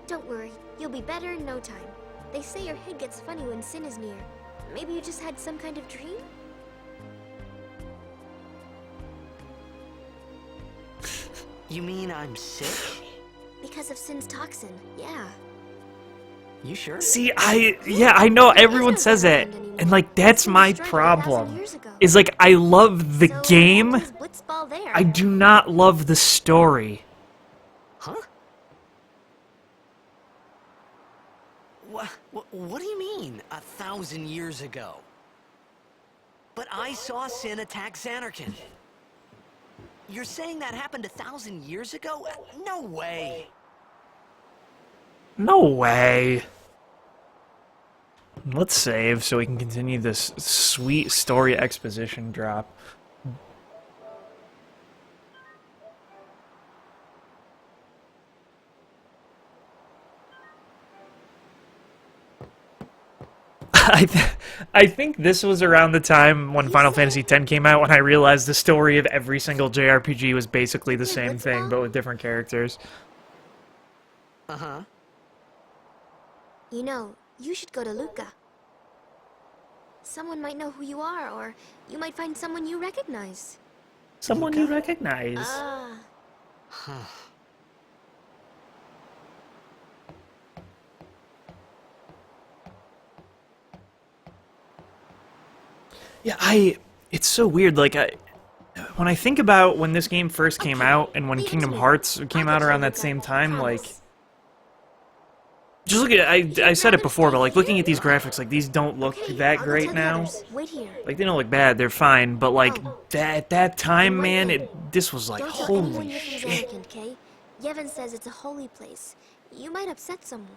Don't worry, you'll be better in no time. They say your head gets funny when Sin is near. Maybe you just had some kind of dream?
You mean I'm sick?
Because of Sin's toxin, yeah.
You sure?
See, I know everyone says it, and like that's my problem. Is like I love the game, I do not love the story.
Huh? What do you mean, 1,000 years ago? But I saw Sin attack Xanarkan. You're saying that happened 1,000 years ago? No way.
No way. Let's save so we can continue this sweet story exposition drop. I think this was around the time when Final Fantasy X came out when I realized the story of every single JRPG was basically the same thing, but with different characters.
Uh-huh.
You know, you should go to Luca. Someone might know who you are, or you might find someone you recognize.
Someone you recognize.
Ah.
Yeah, it's so weird, like, when I think about when this game first came out, and when Kingdom Hearts came out around that same time, like, Just look at I said it before, but like looking at these graphics, like these don't look that
I'll
great
tell the
now.
others. Wait here.
Like they don't look bad, they're fine, but like at that time,
one
man,
thing.
this was like
Don't tell anyone
holy
you're from
shit.
Xanarkand, okay? Yevon says it's a holy place. You might upset someone.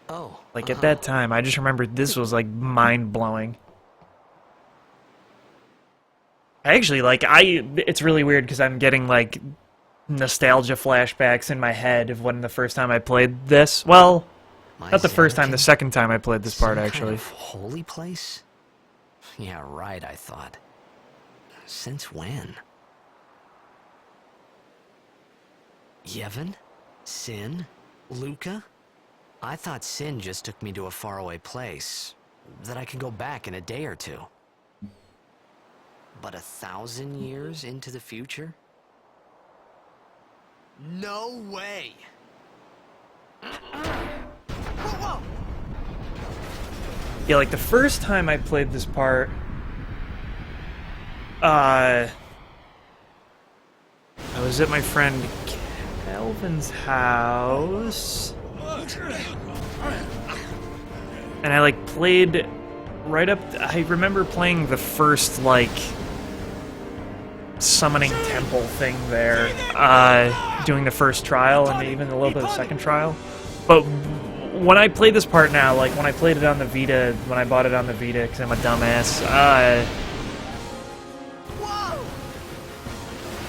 Oh.
Like at that time, I just remembered this was like mind blowing. Actually, like it's really weird because I'm getting like nostalgia flashbacks in my head of when the first time I played this. Well, not the first time, the second time I played this part,
Some
actually.
Kind of holy place? Yeah, right, I thought. Since when? Yevon? Sin? Luca? I thought Sin just took me to a faraway place. That I could go back in a day or two. But 1,000 years into the future? No way! Whoa!
Yeah, like the first time I played this part, I was at my friend Calvin's house, and I like played right up. I remember playing the first like summoning temple thing there, doing the first trial and even a little bit of the second trial. But when I play this part now, like when I played it on the Vita, when I bought it on the Vita because I'm a dumbass,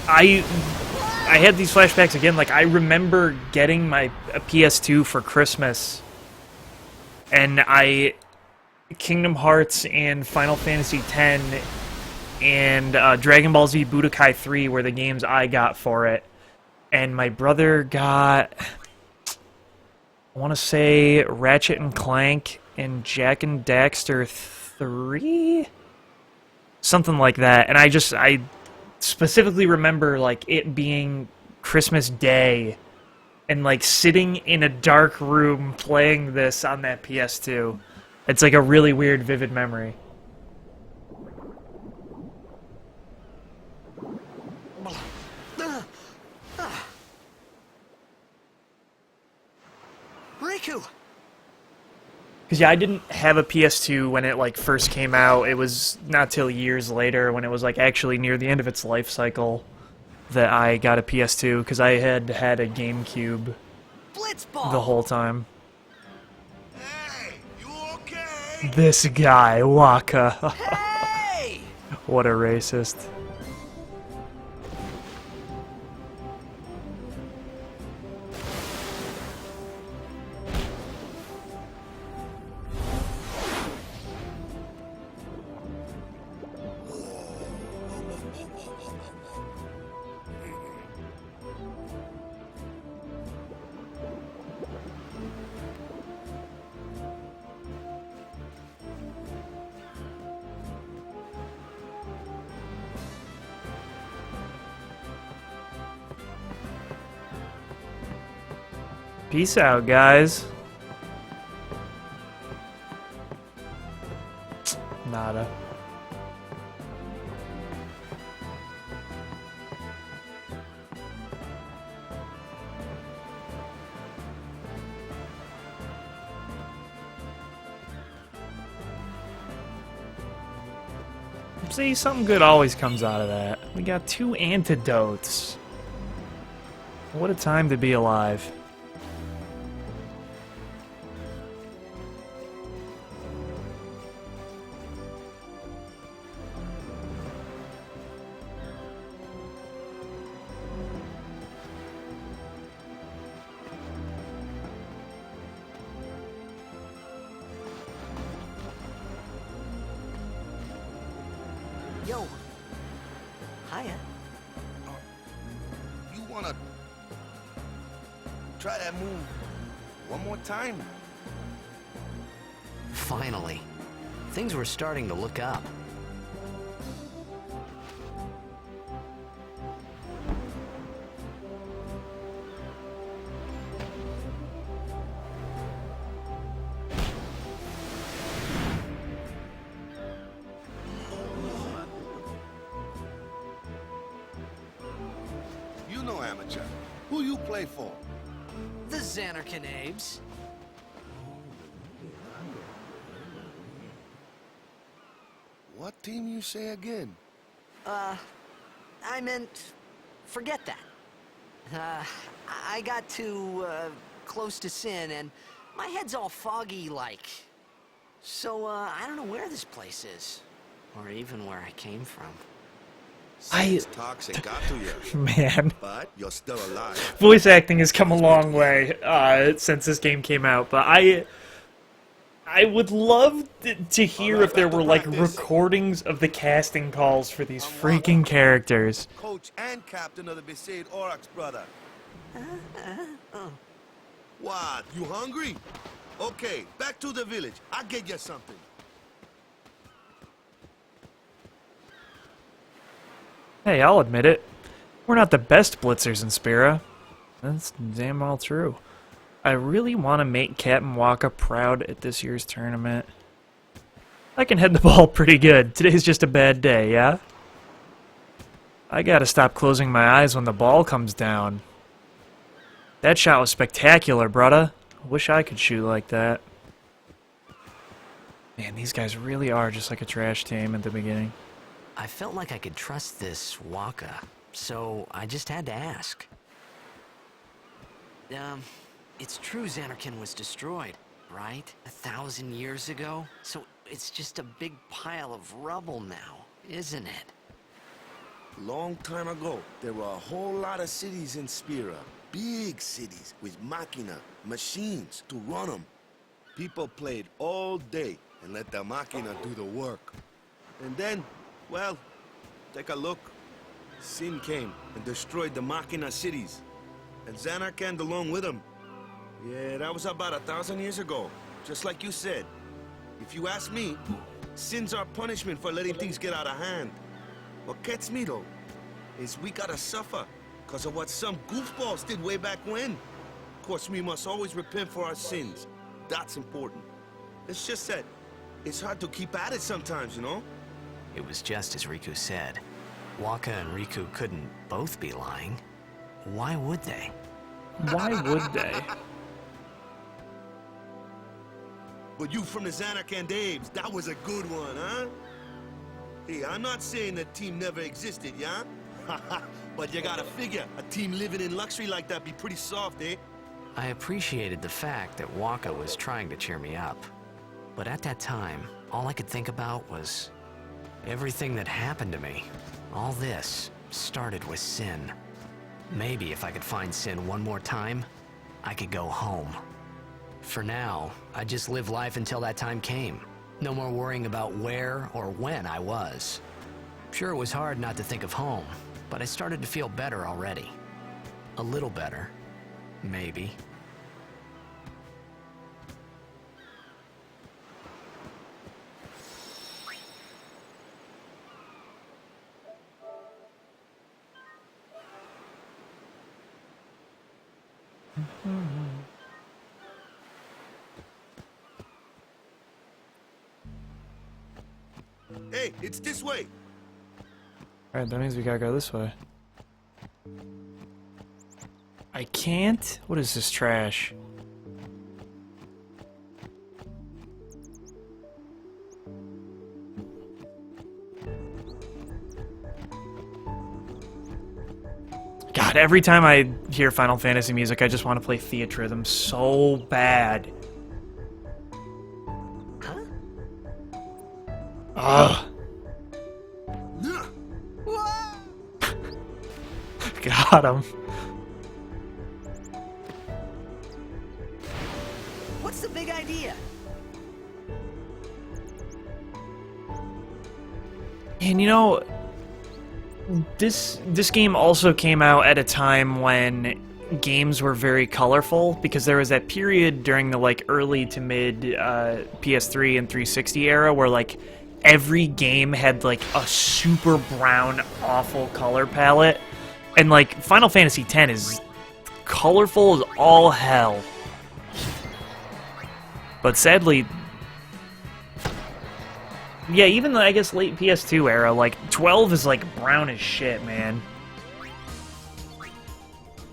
I had these flashbacks again. Like I remember getting a PS2 for Christmas, and Kingdom Hearts and Final Fantasy X and Dragon Ball Z Budokai 3 were the games I got for it. And my brother got, I want to say, Ratchet and Clank and Jak and Daxter 3? Something like that. And I specifically remember like it being Christmas Day and like sitting in a dark room playing this on that PS2. It's like a really weird, vivid memory.
Riku!
Because yeah, I didn't have a PS2 when it like first came out. It was not till years later, when it was like actually near the end of its life cycle, that I got a PS2. Because I had had a GameCube
Blitzball!
the whole time.
Hey, you okay?
This guy, Waka.
Hey!
What a racist. Peace out, guys. Nada. See, something good always comes out of that. We got 2 antidotes. What a time to be alive.
Yo. Hiya.
You wanna try that move one more time?
Finally. Things were starting to look up.
You know, amateur. Who you play for?
The Xanarkanabes.
What team you say again?
I meant, forget that. I got too, close to Sin, and my head's all foggy like. So, I don't know where this place is. Or even where I came from.
Sin's toxic got to you,
Man,
but you're still alive.
voice acting has come a long way since this game came out, but I would love to hear if there were like recordings of the casting calls for these freaking characters.
Coach and captain of the Besaid Aurochs, brother. What? You hungry? Okay, back to the village. I'll get you something.
Hey, I'll admit it. We're not the best blitzers in Spira. That's damn all true. I really want to make Captain Waka proud at this year's tournament. I can head the ball pretty good. Today's just a bad day, yeah? I gotta stop closing my eyes when the ball comes down. That shot was spectacular, brudda. Wish I could shoot like that. Man, these guys really are just like a trash team at the beginning.
I felt like I could trust this Waka, so I just had to ask. It's true Xanarkin was destroyed, right? 1,000 years ago? So it's just a big pile of rubble now, isn't it?
Long time ago, there were a whole lot of cities in Spira. Big cities with machina, machines to run them. People played all day and let the machina do the work. And then, well, take a look. Sin came and destroyed the machina cities. And Xanarkand along with him. Yeah, that was about 1,000 years ago. Just like you said. If you ask me, Sin's our punishment for letting things get out of hand. What gets me, though, is we gotta suffer because of what some goofballs did way back when. Of course, we must always repent for our sins. That's important. It's just that it's hard to keep at it sometimes, you know?
It was just as Riku said. Waka and Riku couldn't both be lying. Why would they?
Why would they?
But you from the Xanarkandabes, that was a good one, huh? Hey, I'm not saying that team never existed, yeah? But you gotta figure, a team living in luxury like that be pretty soft, eh?
I appreciated the fact that Waka was trying to cheer me up. But at that time, all I could think about was everything that happened to me. All this started with Sin. Maybe if I could find Sin one more time, I could go home. For now, I just live life until that time came. No more worrying about where or when I was. Sure, it was hard not to think of home, but I started to feel better already. A little better, maybe.
Hey, it's this way.
Alright, that means we gotta go this way. I can't? What is this trash? God, every time I hear Final Fantasy music, I just want to play Theatrhythm so bad. Ugh. Got him.
What's the big idea?
And you know, this game also came out at a time when games were very colorful, because there was that period during the like early to mid PS3 and 360 era where like every game had like a super brown, awful color palette. And, like, Final Fantasy X is colorful as all hell. But sadly... Yeah, even the, I guess, late PS2 era, like, 12 is, like, brown as shit, man.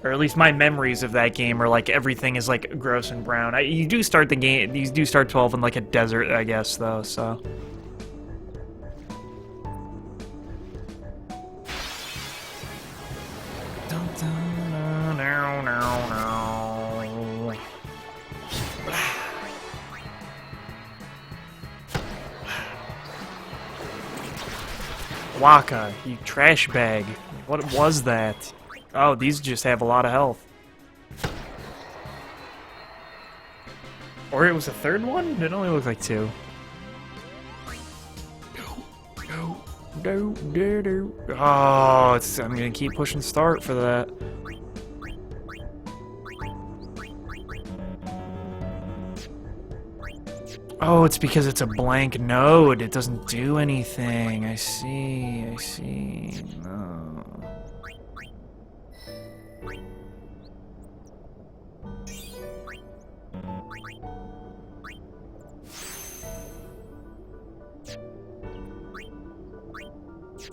Or at least my memories of that game are like everything is like gross and brown. You do start the game, you do start 12 in like a desert, I guess, though, so. Dun, dun, no, no, no. Waka, you trash bag. What was that? Oh, these just have a lot of health. Or it was a third one? It only looked like two. Oh, I'm gonna keep pushing start for that. Oh, it's because it's a blank node. It doesn't do anything. I see, I see. No.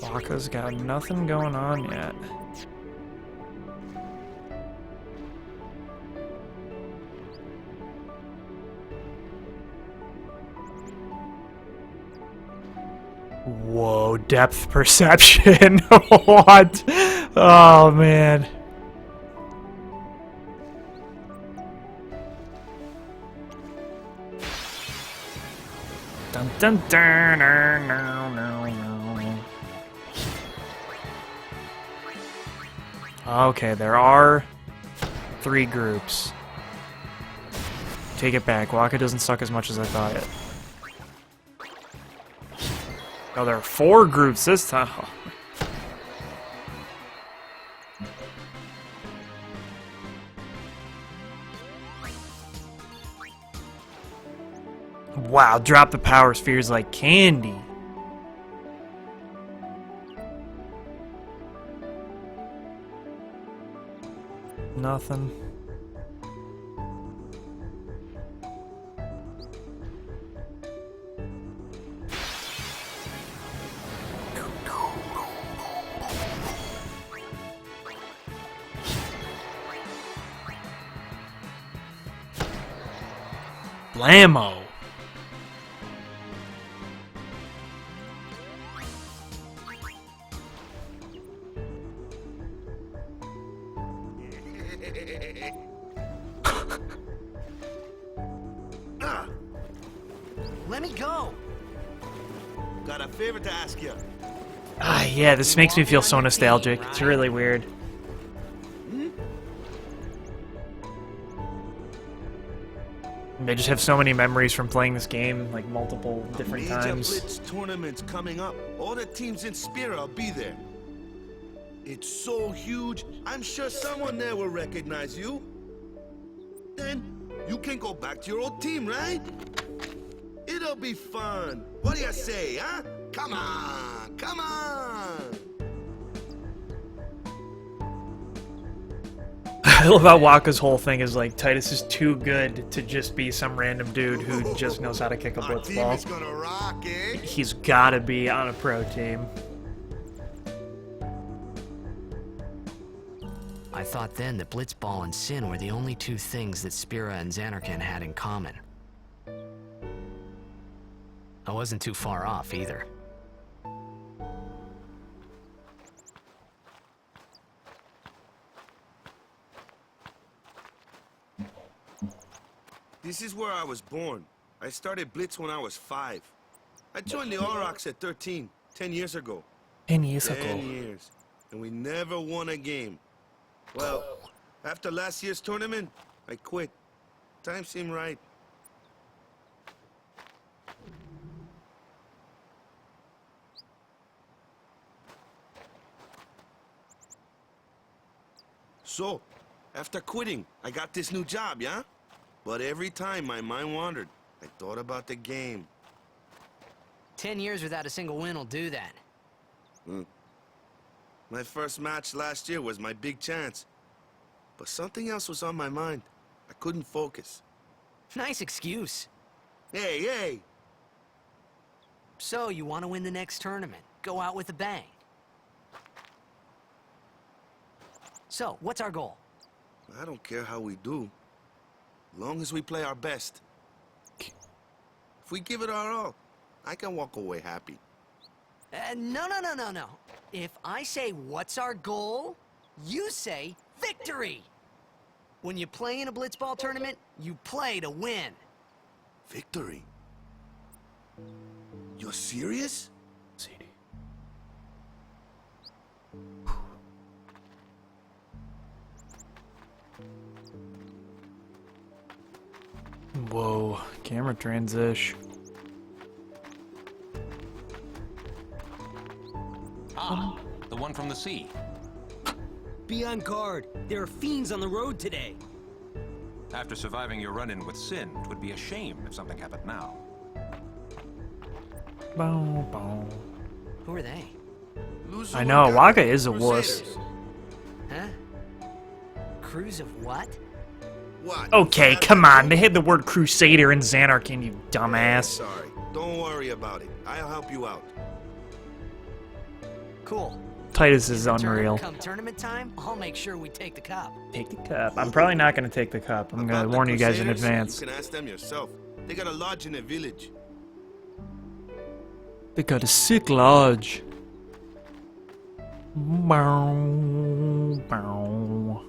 Waka's got nothing going on yet. Whoa, depth perception. What? Oh, man. Dun dun dun, no, no, no, no. Okay, there are 3 groups. Take it back. Waka doesn't suck as much as I thought it. Oh, there are 4 groups this time. Wow, drop the power spheres like candy. Nothing. Blammo.
Let me go.
Got a favor to ask you.
Ah, yeah, this makes me feel so nostalgic. It's really weird. I just have so many memories from playing this game, like multiple different
Major
times.
Blitz tournaments coming up. All the teams in Spira will be there. It's so huge, I'm sure someone there will recognize you. Then you can go back to your old team, right? It'll be fun. What do you say, huh? Come on, come on.
I love how Waka's whole thing is like, Titus is too good to just be some random dude who just knows how to kick a
Our team
blitzball.
is gonna rock, eh?
He's gotta be on a pro team.
I thought then that Blitzball and Sin were the only 2 things that Spira and Xanarkand had in common. I wasn't too far off either.
This is where I was born. I started Blitz when I was 5. I joined the Aurochs at 13, 10 years ago.
10 years
10
ago.
years. And we never won a game. Well, after last year's tournament, I quit. Time seemed right. So, after quitting, I got this new job, yeah? But every time my mind wandered, I thought about the game.
10 years without a single win will do that.
My first match last year was my big chance. But something else was on my mind. I couldn't focus.
Nice excuse.
Hey, hey!
So, you want to win the next tournament? Go out with a bang. So, what's our goal?
I don't care how we do. Long as we play our best. If we give it our all, I can walk away happy.
No. If I say, what's our goal? You say, victory! When you play in a blitzball tournament, you play to win.
Victory? You're serious?
Whoa, camera transition.
Ah, the one from the sea.
Be on guard. There are fiends on the road today.
After surviving your run-in with Sin, it would be a shame if something happened now.
Bow, bow.
Who are they?
Luzu
I know,
and
Waka
Gata,
is a wuss.
Crusaders.
Huh? Crews of what?
What?
Okay, come on. They had the word Crusader in Xanarkin, you dumbass.
Sorry. Don't worry about it. I'll help you out.
Cool.
Titus is unreal.
Come tournament time, I'll make sure we take the cup.
Take the cup. I'm probably not going to take the cup. I'm going
About
to
the
warn you guys in
Crusaders,
advance.
You can ask them yourself. They got a lodge in a village.
They got a sick lodge. Bow, bow.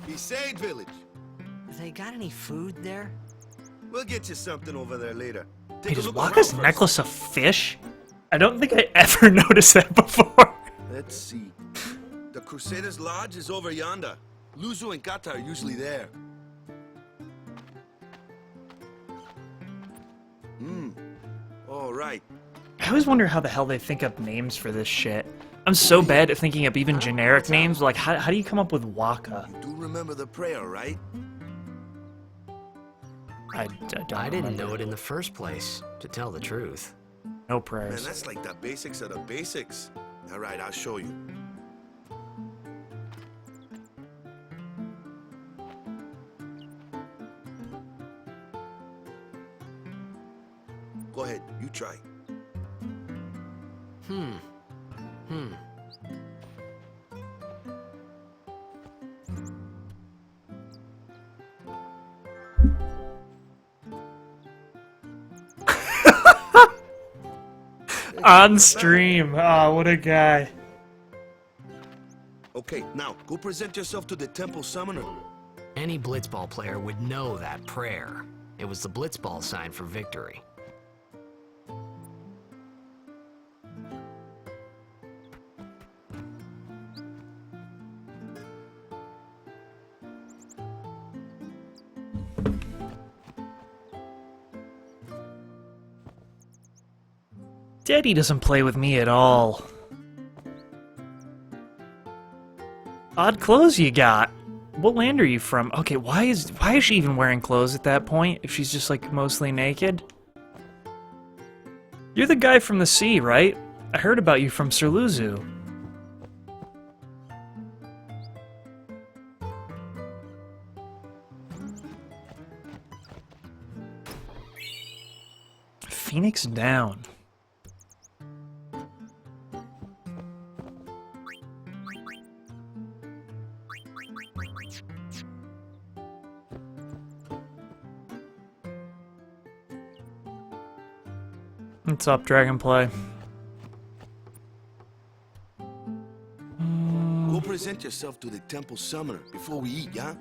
Besaid village.
They got any food there?
We'll get you something over there later. Take
Wait,
a
is
look
Waka's
around first.
necklace a fish? I don't think I ever noticed that before.
Let's see. The Crusaders' lodge is over yonder. Luzu and Gata are usually there. All right.
I always wonder how the hell they think up names for this shit. I'm so bad at thinking up even generic names. Like, how do you come up with Waka?
You do remember the prayer, right?
I don't
I didn't
remember.
know it in the first place, to tell the truth.
No
Man,
prayers.
that's like the basics of the basics. All right, I'll show you. Go ahead, you try.
On stream. Oh, what a guy.
Okay, now go present yourself to the temple summoner.
Any blitzball player would know that prayer. It was the blitzball sign for victory.
Daddy doesn't play with me at all. Odd clothes you got. What land are you from? Okay, why is she even wearing clothes at that point if she's just like mostly naked? You're the guy from the sea, right? I heard about you from Sir Luzu. Phoenix down. What's up, Dragonplay?
Go present yourself to the temple summoner before we eat, yeah?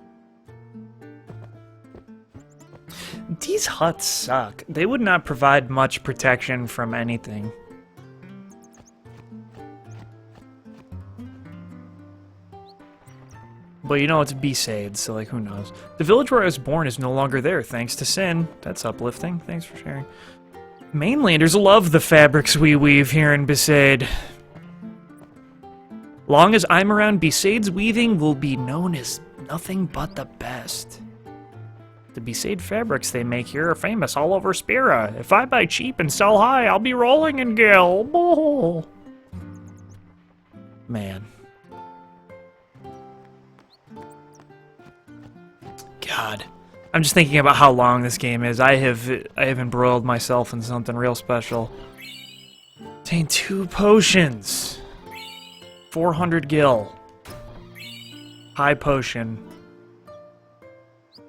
These huts suck. They would not provide much protection from anything. But you know, it's B-Sade, so like, who knows? The village where I was born is no longer there, thanks to Sin. That's uplifting. Thanks for sharing. Mainlanders love the fabrics we weave here in Besaid. Long as I'm around, Besaid's weaving will be known as nothing but the best. The Besaid fabrics they make here are famous all over Spira. If I buy cheap and sell high, I'll be rolling in gil. Oh. Man. God. I'm just thinking about how long this game is. I have embroiled myself in something real special. Obtain 2 potions. 400 gil. High potion.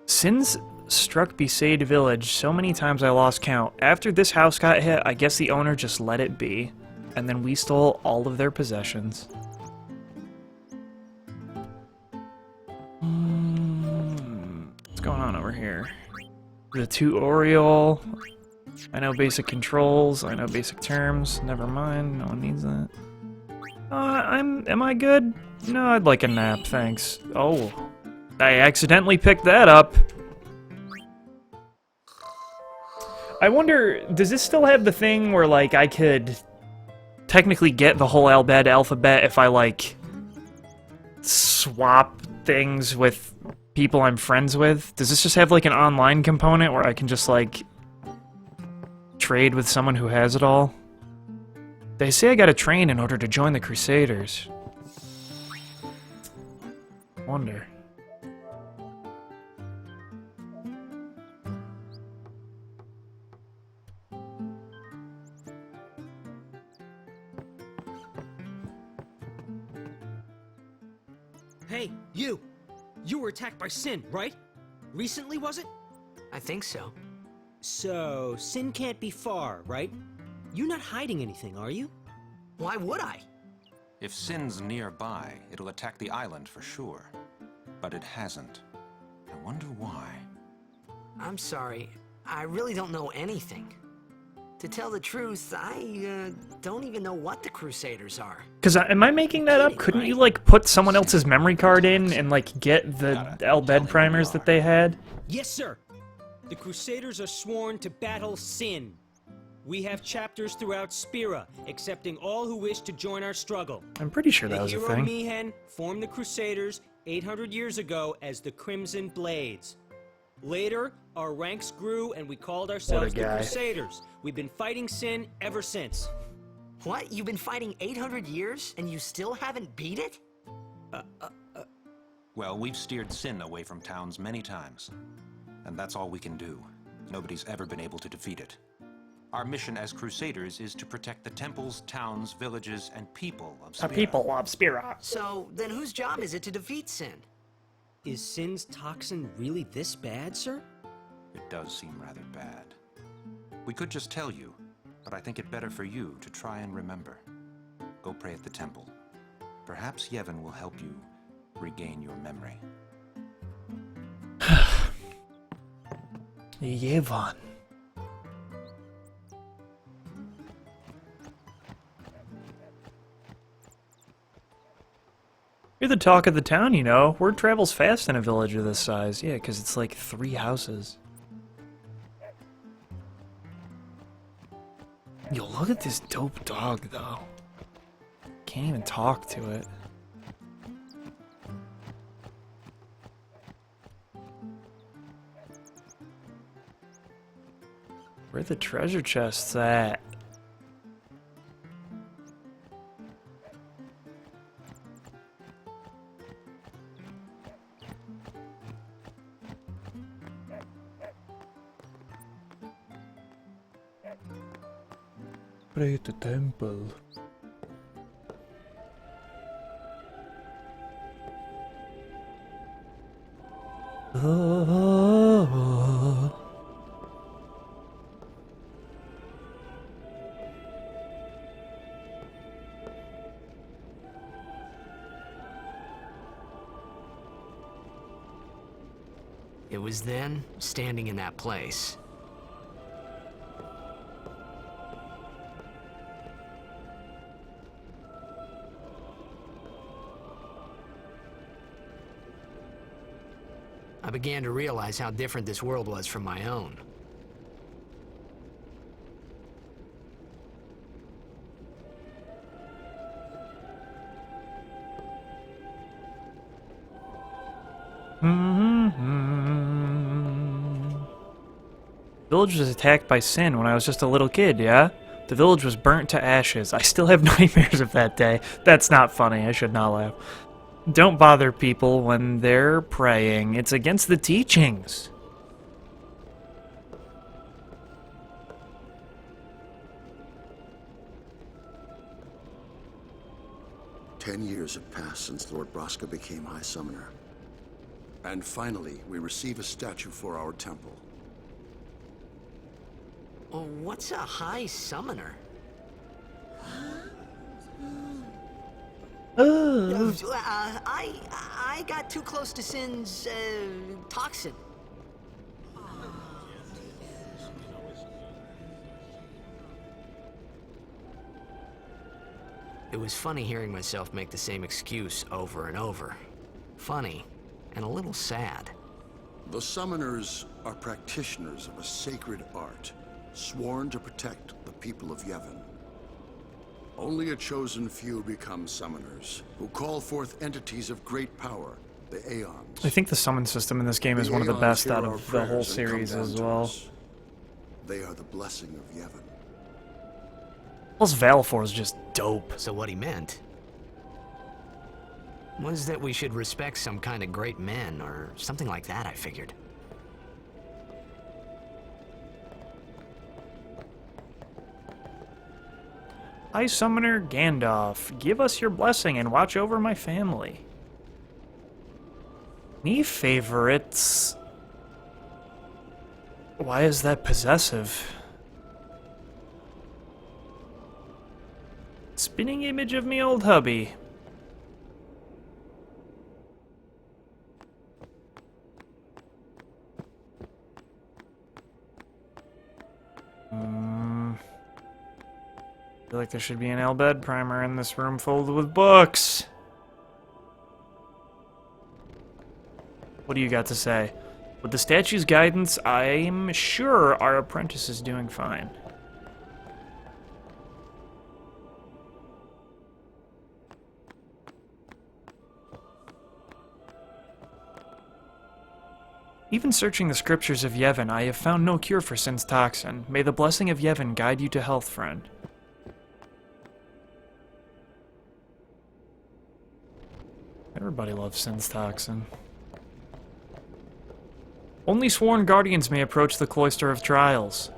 Sin's struck Besaid Village so many times I lost count. After this house got hit, I guess the owner just let it be. And then we stole all of their possessions. What's going on over here? The tutorial. I know basic controls. I know basic terms. Never mind. No one needs that. Am I good? No, I'd like a nap, thanks. Oh. I accidentally picked that up. I wonder, does this still have the thing where, like, I could technically get the whole Albed alphabet if I, like, swap things with people I'm friends with? Does this just have, like, an online component where I can just, like, trade with someone who has it all? They say I gotta train in order to join the Crusaders. Wonder.
Hey, you! You were attacked by Sin, right? Recently, was it?
I think so.
So, Sin can't be far, right? You're not hiding anything, are you?
Why would I?
If Sin's nearby, it'll attack the island for sure. But it hasn't. I wonder why.
I'm sorry. I really don't know anything. To tell the truth, I don't even know what the Crusaders are.
Cause am I making that up? Couldn't you like put someone else's memory card in and like get the Albed primers that they had?
Yes, sir. The Crusaders are sworn to battle Sin. We have chapters throughout Spira, accepting all who wish to join our struggle.
I'm pretty sure that was a
The hero
thing.
Mihen formed the Crusaders 800 years ago as the Crimson Blades. Later, our ranks grew and we called ourselves the Crusaders. We've been fighting Sin ever since.
What? You've been fighting 800 years and you still haven't beat it?
Well, we've steered Sin away from towns many times. And that's all we can do. Nobody's ever been able to defeat it. Our mission as Crusaders is to protect the temples, towns, villages, and people of Spira.
People of Spira.
So, then whose job is it to defeat Sin?
Is Sin's toxin really this bad, sir?
It does seem rather bad. We could just tell you, but I think it better for you to try and remember. Go pray at the temple. Perhaps Yevon will help you regain your memory.
Yevon. You're the talk of the town, you know. Word travels fast in a village of this size. Yeah, because it's like 3 houses. Yo, look at this dope dog, though. Can't even talk to it. Where are the treasure chests at? Pray at the temple. Oh.
It was then, standing in that place. I began to realize how different this world was from my own.
Village was attacked by Sin when I was just a little kid, yeah? The village was burnt to ashes. I still have nightmares of that day. That's not funny. I should not laugh. Don't bother people when they're praying. It's against the teachings.
10 years have passed since Lord Braska became High Summoner. And finally, we receive a statue for our temple.
Oh, what's a High Summoner? I got too close to Sin's, toxin. It was funny hearing myself make the same excuse over and over. Funny, and a little sad.
The Summoners are practitioners of a sacred art, sworn to protect the people of Yevon. Only a chosen few become Summoners, who call forth entities of great power, the Aeons.
I think the summon system in this game is one of the best out of the whole series as well.
They are the blessing of Yevon.
Plus, Valefor is just dope.
So what he meant was that we should respect some kind of great men, or something like that, I figured.
High Summoner Gandalf, give us your blessing and watch over my family. Me favorites. Why is that possessive? Spinning image of me old hubby. I feel like there should be an Elbed primer in this room filled with books. What do you got to say? With the statue's guidance, I'm sure our apprentice is doing fine. Even searching the scriptures of Yevon, I have found no cure for Sin's toxin. May the blessing of Yevon guide you to health, friend. Everybody loves Sin's toxin. Only sworn guardians may approach the Cloister of Trials.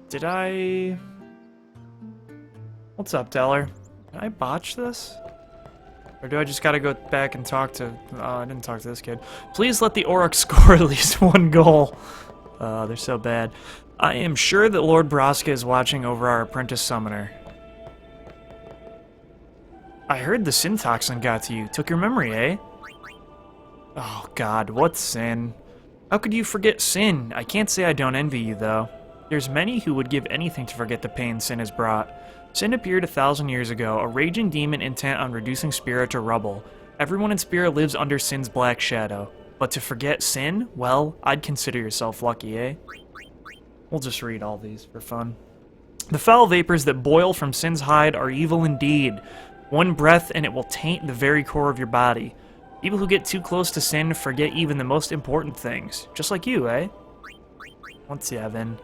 Did I... What's up, Deller? Did I botch this? Or do I just gotta go back and talk to... I didn't talk to this kid. Please let the Aurochs score at least one goal. They're so bad. I am sure that Lord Braska is watching over our apprentice summoner. I heard the Sin toxin got to you. Took your memory, eh? Oh god, what's Sin? How could you forget Sin? I can't say I don't envy you, though. There's many who would give anything to forget the pain Sin has brought. Sin appeared 1,000 years ago, a raging demon intent on reducing Spira to rubble. Everyone in Spira lives under Sin's black shadow. But to forget Sin? Well, I'd consider yourself lucky, eh? We'll just read all these for fun. The foul vapors that boil from Sin's hide are evil indeed. One breath and it will taint the very core of your body. People who get too close to Sin forget even the most important things. Just like you, eh? What's Yevon?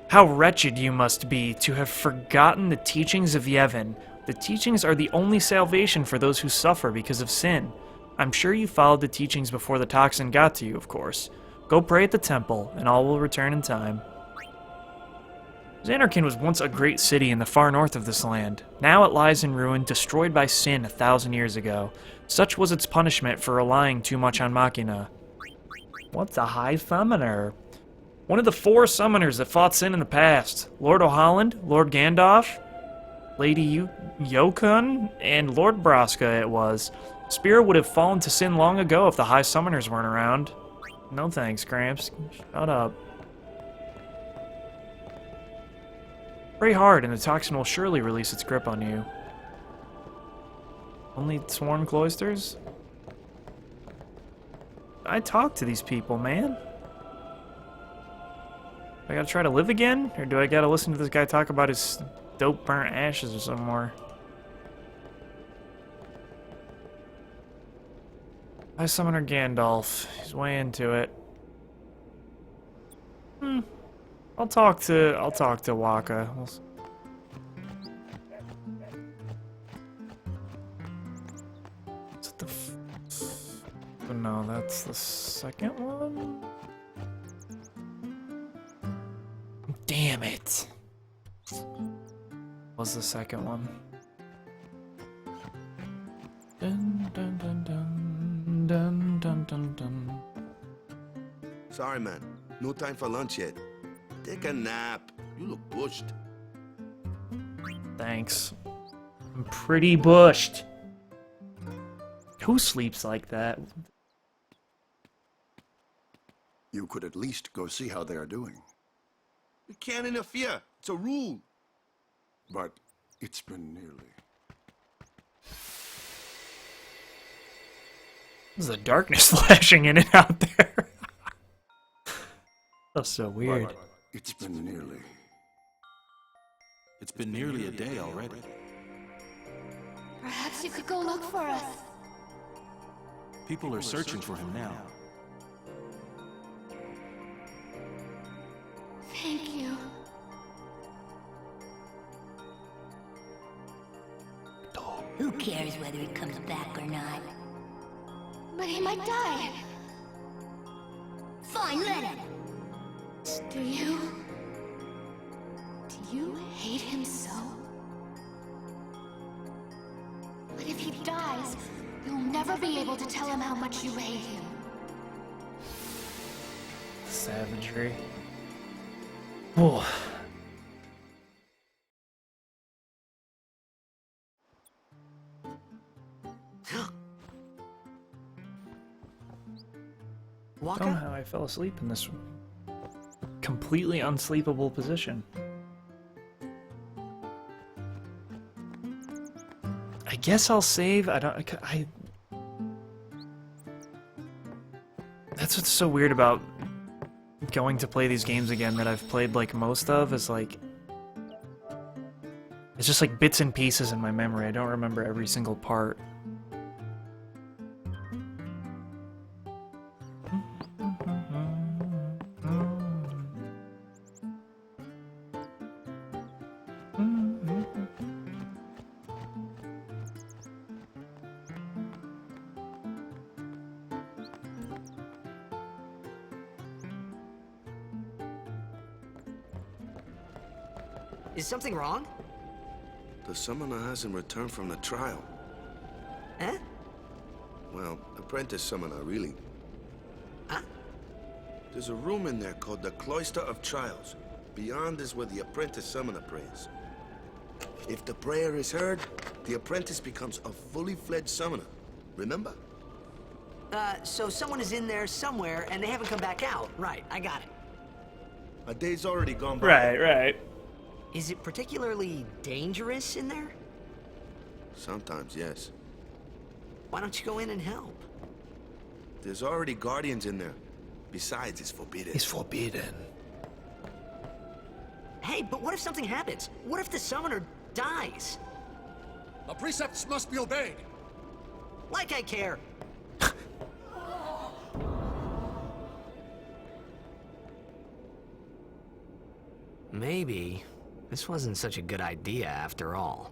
How wretched you must be to have forgotten the teachings of Yevon. The teachings are the only salvation for those who suffer because of Sin. I'm sure you followed the teachings before the toxin got to you, of course. Go pray at the temple, and all will return in time. Zanarkand was once a great city in the far north of this land. Now it lies in ruin, destroyed by Sin 1,000 years ago. Such was its punishment for relying too much on Machina. What's a High Summoner? One of the 4 summoners that fought Sin in the past. Lord O'Holland, Lord Gandalf, Lady Yokun, and Lord Braska it was. Spira would have fallen to Sin long ago if the High Summoners weren't around. No thanks, Gramps. Shut up. Pray hard and the toxin will surely release its grip on you. Only sworn cloisters? I talk to these people, man. I gotta try to live again? Or do I gotta listen to this guy talk about his dope burnt ashes or some more? High Summoner Gandalf. He's way into it. I'll talk to Waka. no, that's the second one? Damn it. Was the second one. Dun, dun, dun, dun, dun, dun, dun, dun.
Sorry, man. No time for lunch yet. Take a nap. You look bushed.
Thanks. I'm pretty bushed. Who sleeps like that?
You could at least go see how they are doing.
We can't interfere. It's a rule.
But it's been nearly.
There's the darkness flashing in and out there. That's so weird.
But it's been nearly.
It's been nearly a day already.
Perhaps you could go look for us.
People are searching for him now.
Thank you.
Who cares whether he comes back or not?
But he might die.
Fine, let him.
Do you hate him so? But if he dies, you'll never be able to tell him how much you hate him.
Savagery. Oh.
Waka?
Somehow I fell asleep in this completely unsleepable position. I guess I'll save. That's what's so weird about going to play these games again that I've played like most of, is like it's just like bits and pieces in my memory. I don't remember every single part.
Is something wrong?
The summoner hasn't returned from the trial.
Eh?
Well, apprentice summoner, really.
Huh?
There's a room in there called the Cloister of Trials. Beyond is where the apprentice summoner prays. If the prayer is heard, the apprentice becomes a fully fledged summoner. Remember?
So someone is in there somewhere and they haven't come back out. Right, I got it.
A day's already gone by.
Right.
Is it particularly dangerous in there?
Sometimes, yes.
Why don't you go in and help?
There's already guardians in there. Besides, it's forbidden.
It's forbidden.
Hey, but what if something happens? What if the summoner dies?
The precepts must be obeyed.
Like I care. Maybe this wasn't such a good idea after all.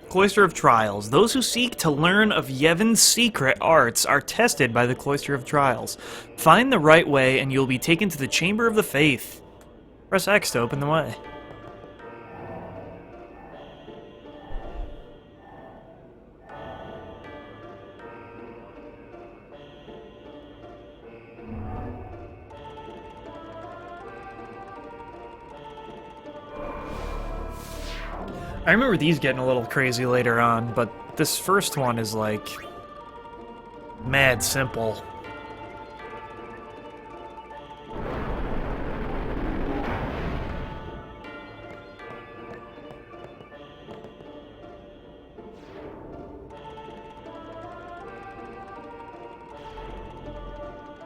Cloister of Trials. Those who seek to learn of Yevon's secret arts are tested by the Cloister of Trials. Find the right way and you'll be taken to the Chamber of the Faith. Press X to open the way. I remember these getting a little crazy later on, but this first one is like mad simple.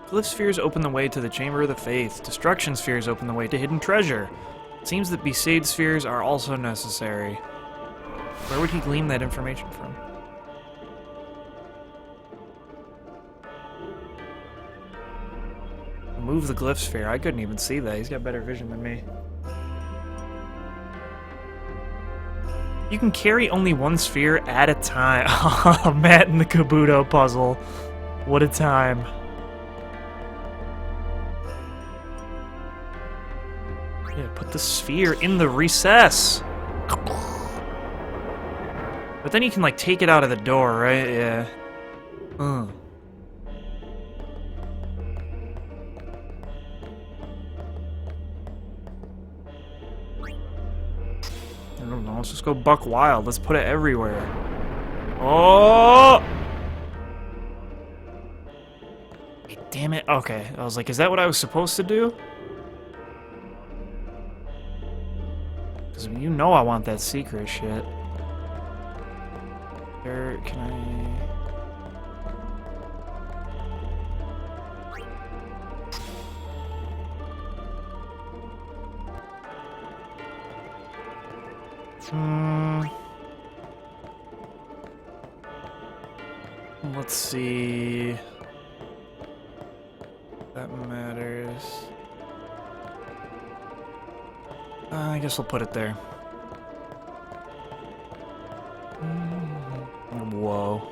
Glyph spheres open the way to the Chamber of the Faith. Destruction spheres open the way to hidden treasure. It seems that Besaid spheres are also necessary. Where would he glean that information from? Move the glyph sphere. I couldn't even see that. He's got better vision than me. You can carry only one sphere at a time. Oh, Matt and the Kabuto puzzle. What a time. Yeah, put the sphere in the recess. But then you can, like, take it out of the door, right? Yeah. I don't know, let's just go buck wild. Let's put it everywhere. Oh! Hey, damn it. Okay, I was like, is that what I was supposed to do? Because you know I want that secret shit. There, can I... Let's see. That matters. I guess we'll put it there. Whoa.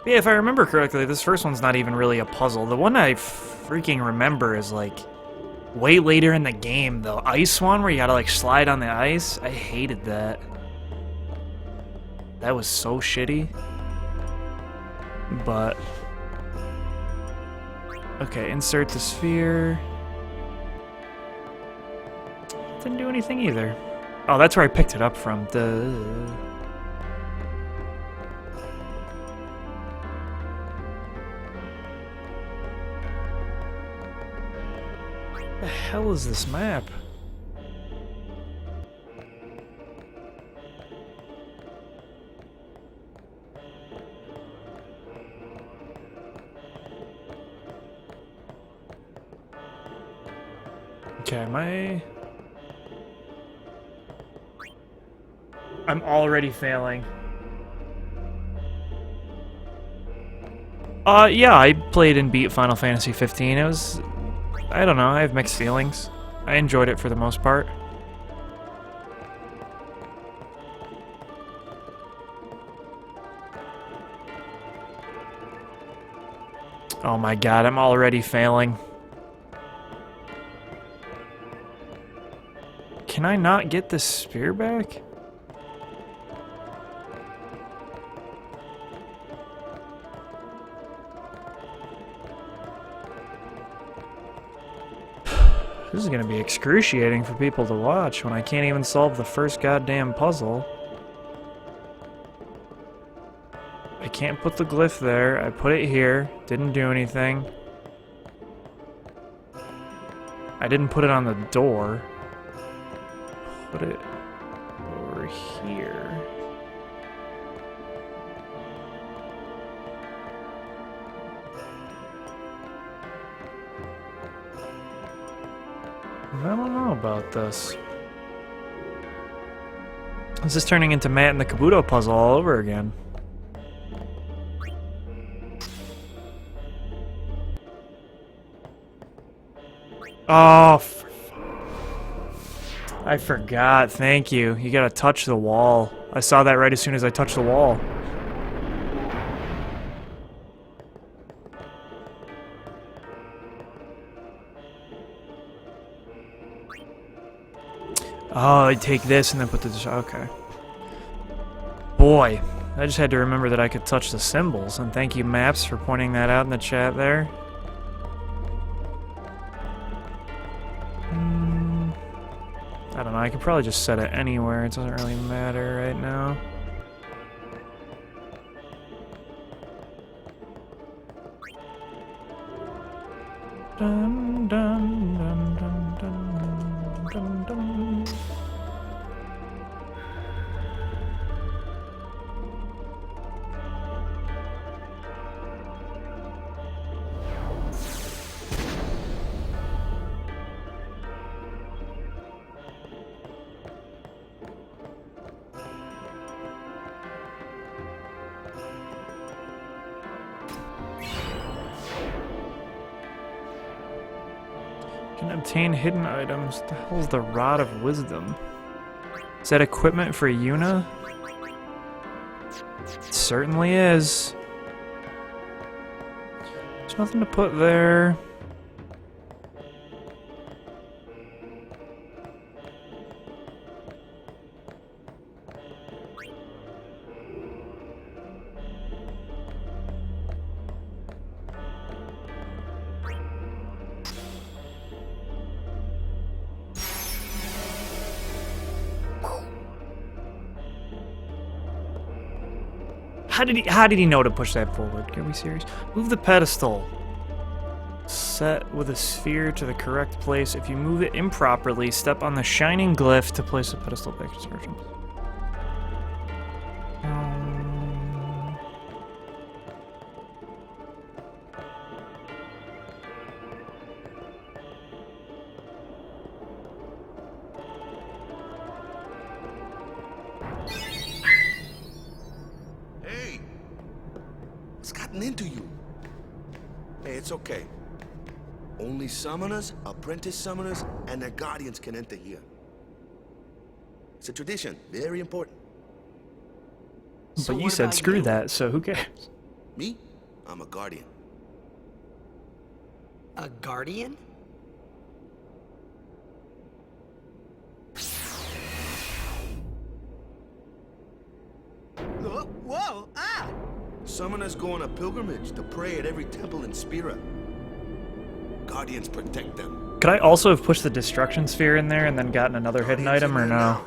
Yeah, if I remember correctly, this first one's not even really a puzzle. The one I freaking remember is like way later in the game, the ice one where you gotta like slide on the ice. I hated that. That was so shitty. But okay, insert the sphere. Didn't do anything either. Oh, that's where I picked it up from. The hell is this map? Okay, I'm already failing. Yeah, I played and beat Final Fantasy 15. It was... I don't know, I have mixed feelings. I enjoyed it for the most part. Oh my god, I'm already failing. Can I not get this spear back? This is gonna be excruciating for people to watch when I can't even solve the first goddamn puzzle. I can't put the glyph there. I put it here. Didn't do anything. I didn't put it on the door. Put it over here. I don't know about this. This is turning into Matt and the Kabuto puzzle all over again. Oh, I forgot. Thank you. You gotta touch the wall. I saw that right as soon as I touched the wall. Oh, I take this and then put this... Okay. Boy, I just had to remember that I could touch the symbols, and thank you, Maps, for pointing that out in the chat there. I don't know, I could probably just set it anywhere. It doesn't really matter right now. Dun, dun, dun, dun, dun, dun, dun. Can obtain hidden items. The hell's the Rod of Wisdom? Is that equipment for Yuna? It certainly is. There's nothing to put there. How did he know to push that forward? Can we serious? Move the pedestal. Set with a sphere to the correct place. If you move it improperly, step on the shining glyph to place the pedestal back to origin.
Hey! What's gotten into you? Hey, it's okay. Only summoners, apprentice summoners, and their guardians can enter here. It's a tradition, very important.
But you said screw that, so who cares?
Me? I'm a guardian.
A guardian? Whoa! Ah!
Summoners go on a pilgrimage to pray at every temple in Spira. Guardians protect them.
Could I also have pushed the destruction sphere in there and then gotten another hidden item, or no?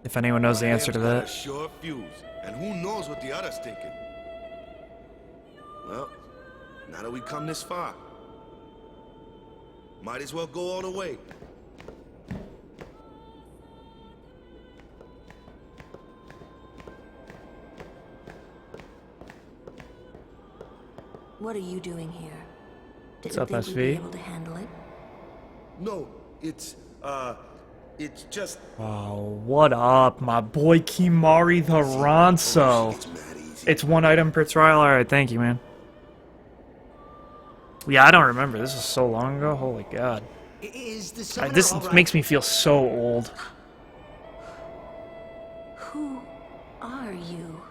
If anyone knows the answer to that.
A short fuse, and who knows what the other's thinking. Well, now that we come this far, might as well go all the way.
What are you doing here?
What's
Didn't
up,
think we'd be
SV?
able to handle it?
No, it's just...
Oh, what up, my boy Kimari the Ronso?
It's mad easy.
It's one item per trial? Alright, thank you, man. Yeah, I don't remember. This is so long ago. Holy god.
Is the summoner
This
all right?
makes me feel so old.
Who are you?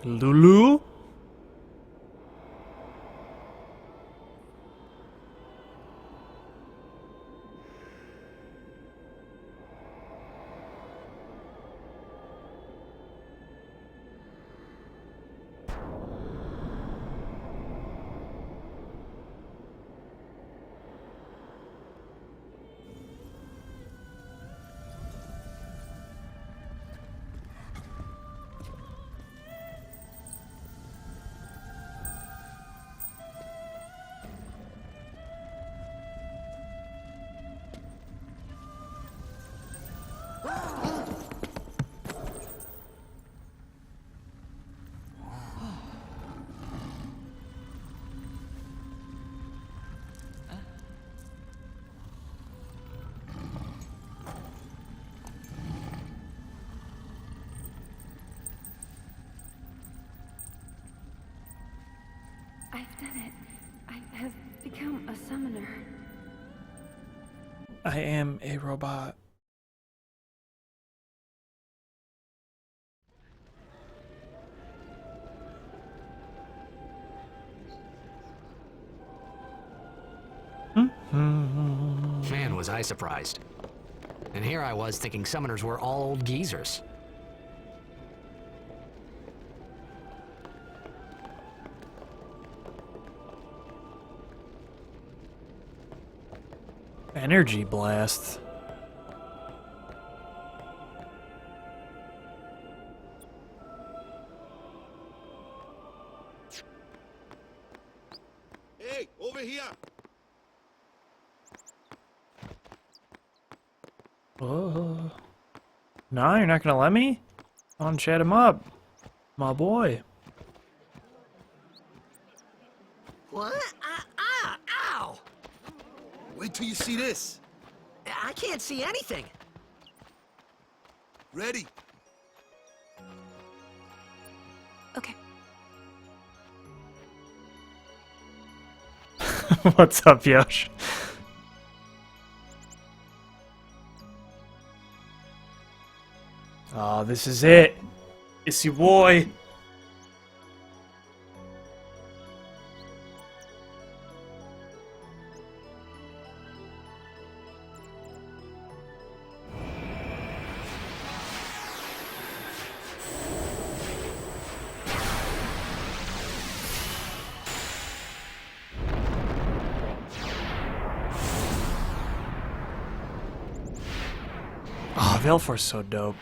Lulu?
I've done it. I have become a summoner.
I am a robot.
Man, was I surprised. And here I was thinking summoners were all old geezers.
Energy blast.
Hey, over here!
Oh. Nah, you're not gonna let me? On, chat him up. My boy.
What? Ow!
Wait till you see this.
I can't see anything.
Ready?
Okay.
What's up, Yosh? Oh, this is it. It's your boy. Oh, Valefor's so dope.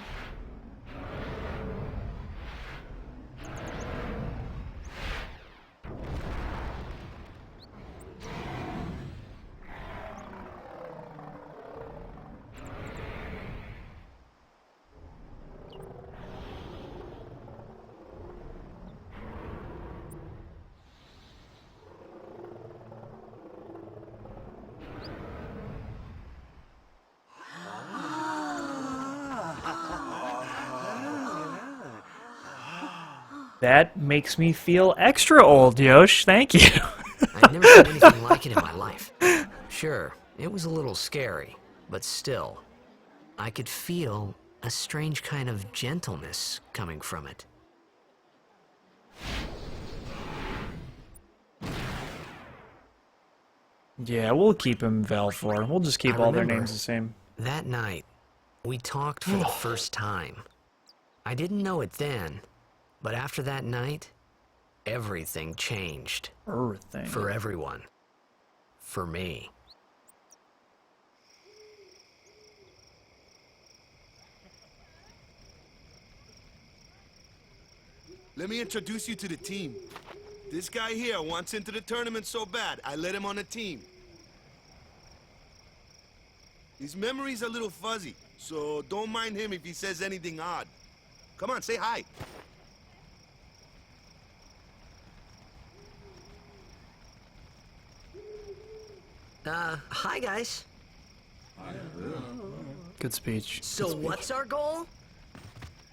That makes me feel extra old, Yosh. Thank you.
I've never seen anything like it in my life. Sure, it was a little scary, but still, I could feel a strange kind of gentleness coming from it.
Yeah, we'll keep him Valefor. We'll just keep all their names the same.
That night, we talked for the first time. I didn't know it then, but after that night, everything changed.
Everything.
For everyone. For me.
Let me introduce you to the team. This guy here wants into the tournament so bad, I let him on the team. His memory's a little fuzzy, so don't mind him if he says anything odd. Come on, say hi.
Hi guys.
Good speech.
So what's our goal?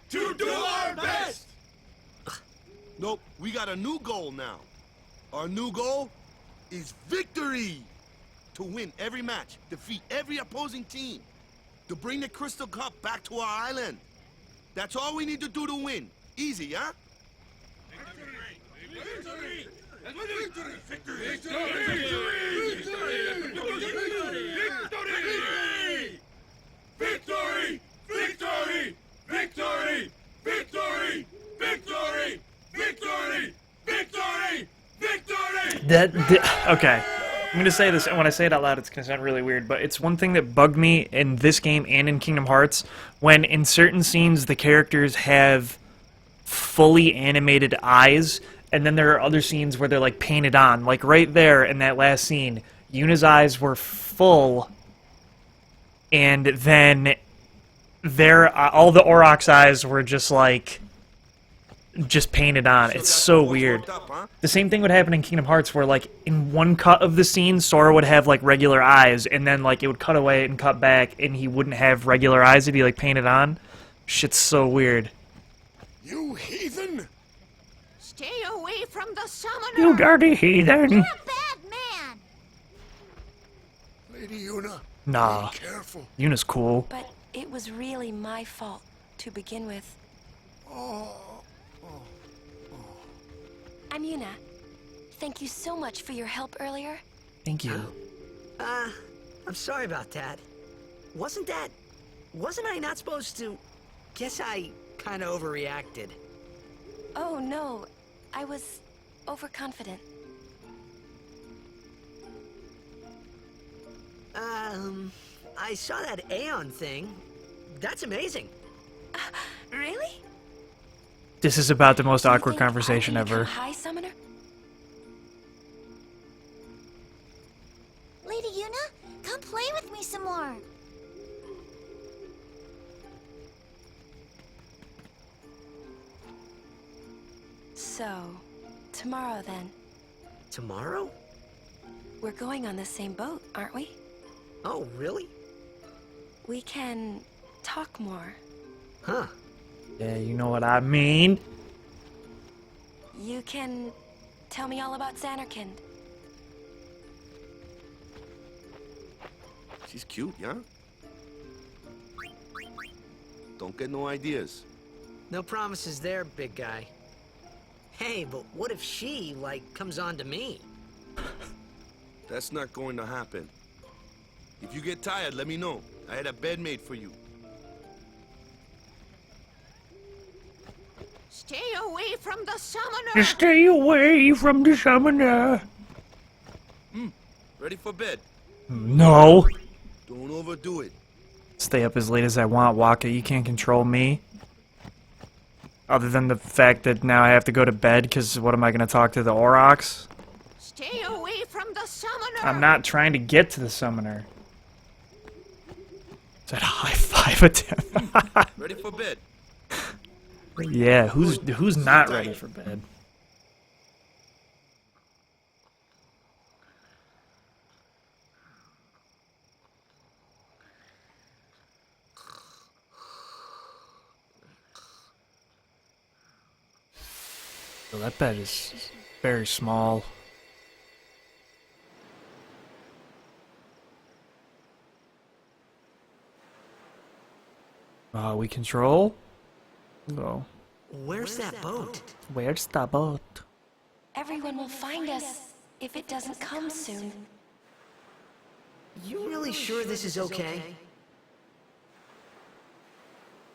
To do our best! Nope, we got a new goal now. Our new goal is victory! To win every match, defeat every opposing team, to bring the Crystal Cup back to our island. That's all we need to do to win. Easy, huh? Victory! Victory! Victory! Victory! Victory! Victory! Victory! Victory! Victory! Victory! Victory!
Okay. I'm gonna say this, and when I say it out loud, it's gonna sound really weird, but it's one thing that bugged me in this game and in Kingdom Hearts, when in certain scenes the characters have fully animated eyes, and then there are other scenes where they're like painted on. Like right there in that last scene, Yuna's eyes were full, and then all the Aurochs' eyes were just like painted on. It's so weird. The same thing would happen in Kingdom Hearts, where like in one cut of the scene, Sora would have like regular eyes, and then like it would cut away and cut back, and he wouldn't have regular eyes. It'd be like painted on. Shit's so weird.
You heathen!
Stay away from the summoner!
You dirty heathen!
You're a bad man!
Lady Yuna,
Nah.
be careful.
Yuna's cool.
But it was really my fault to begin with. I'm Yuna. Thank you so much for your help earlier.
Thank you.
I'm sorry about that. Wasn't I not supposed to? Guess I kind of overreacted.
Oh no, I was overconfident.
I saw that Aeon thing. That's amazing.
Really?
This is about the most
Do you
awkward
think I
conversation
can become
ever.
High Summoner?
Lady Yuna, come play with me some more.
So, tomorrow then.
Tomorrow?
We're going on the same boat, aren't we?
Oh, really?
We can talk more.
Huh.
Yeah, you know what I mean.
You can tell me all about Xanarkand.
She's cute, yeah? Don't get no ideas.
No promises there, big guy. Hey, but what if she, like, comes on to me?
That's not going to happen. If you get tired, let me know. I had a bed made for you.
Stay away from the summoner!
Stay away from the summoner.
Ready for bed?
No.
Don't overdo it.
Stay up as late as I want, Waka. You can't control me. Other than the fact that now I have to go to bed, because what am I going to talk to the Aurochs?
Stay away from the summoner!
I'm not trying to get to the summoner. Is that a high five attempt?
Ready for bed?
Yeah, who's not ready for bed? Well, that bed is very small. We control? No.
Where's that boat?
Where's the boat?
Everyone will find us if it doesn't come soon.
You really sure this is okay?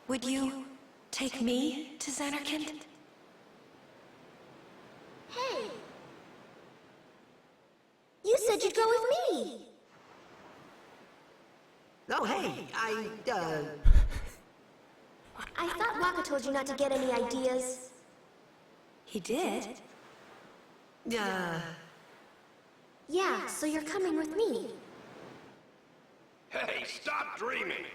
Would you take me to Xanarkand?
Hey! You said you'd go with me!
Oh, hey,
I thought Waka told you not to get any ideas.
He did?
Yeah, so you're coming with me.
Hey, stop dreaming!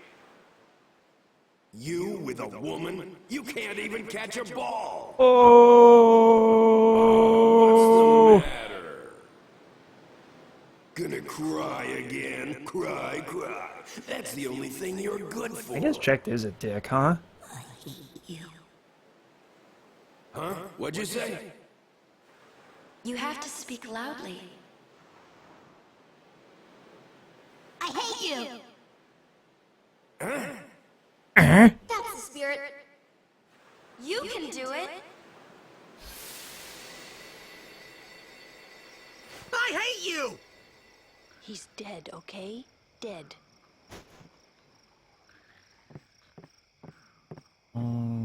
You with a woman? You can't even catch a ball!
Oh!
What's the matter? Gonna cry again? Cry, cry. That's the only thing you're good for.
I guess Jack is a dick, huh?
Huh? What'd you say?
You have to speak loudly.
I hate you!
Huh?
That's the spirit.
You can do it.
I hate you!
He's dead, okay? Dead.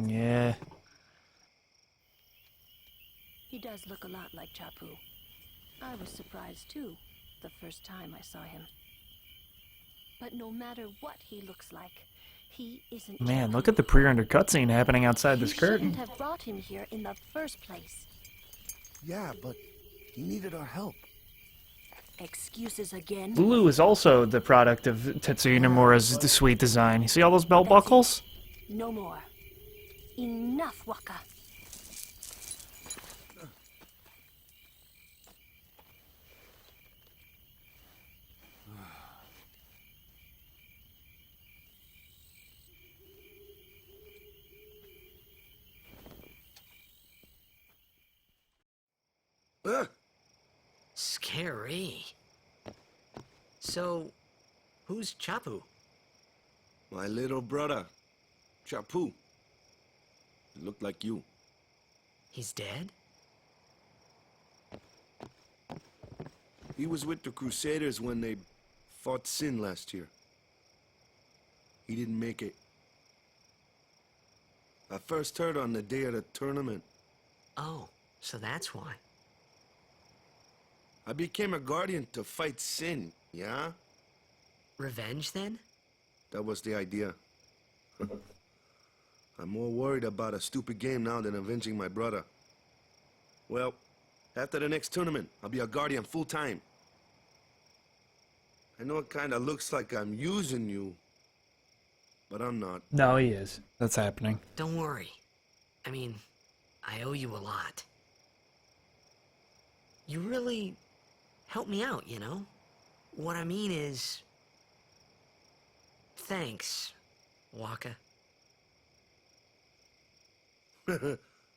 Yeah.
He does look a lot like Chapu. I was surprised too, the first time I saw him. But no matter what he looks like, he isn't.
Man,
Chapu.
look at the pre-rendered cutscene happening outside this
You
curtain.
shouldn't have brought him here in the first place.
Yeah, but he needed our help.
Excuses again?
Lulu is also the product of Tetsuya Nomura's sweet design. You see all those belt buckles?
No more. Enough, Waka.
Scary. So, who's Chapu?
My little brother, Chapu. He looked like you.
He's dead?
He was with the Crusaders when they fought Sin last year. He didn't make it. I first heard on the day of the tournament.
Oh, so that's why.
I became a guardian to fight Sin, yeah?
Revenge, then?
That was the idea. I'm more worried about a stupid game now than avenging my brother. Well, after the next tournament, I'll be a guardian full-time. I know it kinda looks like I'm using you, but I'm not.
No, he is. That's happening.
Don't worry. I mean, I owe you a lot. You really helped me out, you know? What I mean is... Thanks, Waka.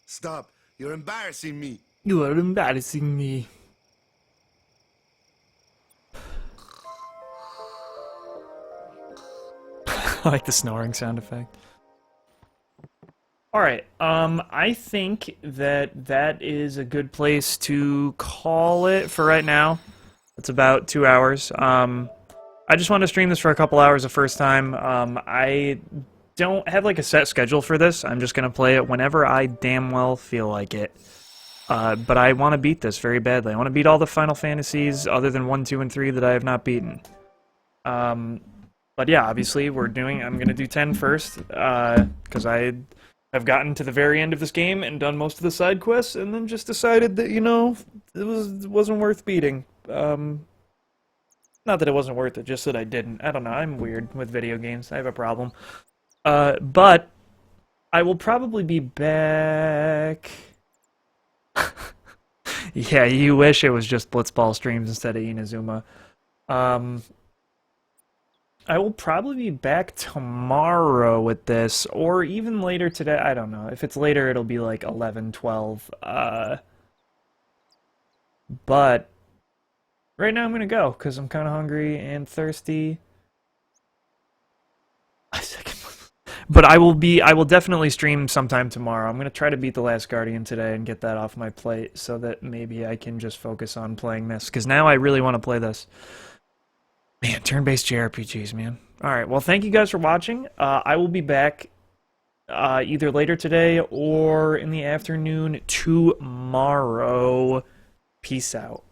Stop. You're embarrassing me.
You are embarrassing me. I like the snoring sound effect. Alright, I think that that is a good place to call it for right now. It's about 2 hours. I just want to stream this for a couple hours the first time. I don't have like a set schedule for this. I'm just gonna play it whenever I damn well feel like it. But I want to beat this very badly. I want to beat all the Final Fantasies other than 1, 2, and 3 that I have not beaten. But yeah, obviously I'm gonna do 10 first, because I have gotten to the very end of this game and done most of the side quests, and then just decided that, you know, it wasn't worth beating. Not that it wasn't worth it, just that I didn't. I don't know, I'm weird with video games. I have a problem. But I will probably be back... Yeah, you wish it was just Blitzball streams instead of Inazuma. I will probably be back tomorrow with this, or even later today. I don't know. If it's later, it'll be like 11, 12. But right now I'm gonna go, because I'm kind of hungry and thirsty. But I will definitely stream sometime tomorrow. I'm gonna try to beat The Last Guardian today and get that off my plate so that maybe I can just focus on playing this, because now I really want to play this. Man, turn-based JRPGs, man. Alright, well, thank you guys for watching. I will be back either later today or in the afternoon tomorrow. Peace out.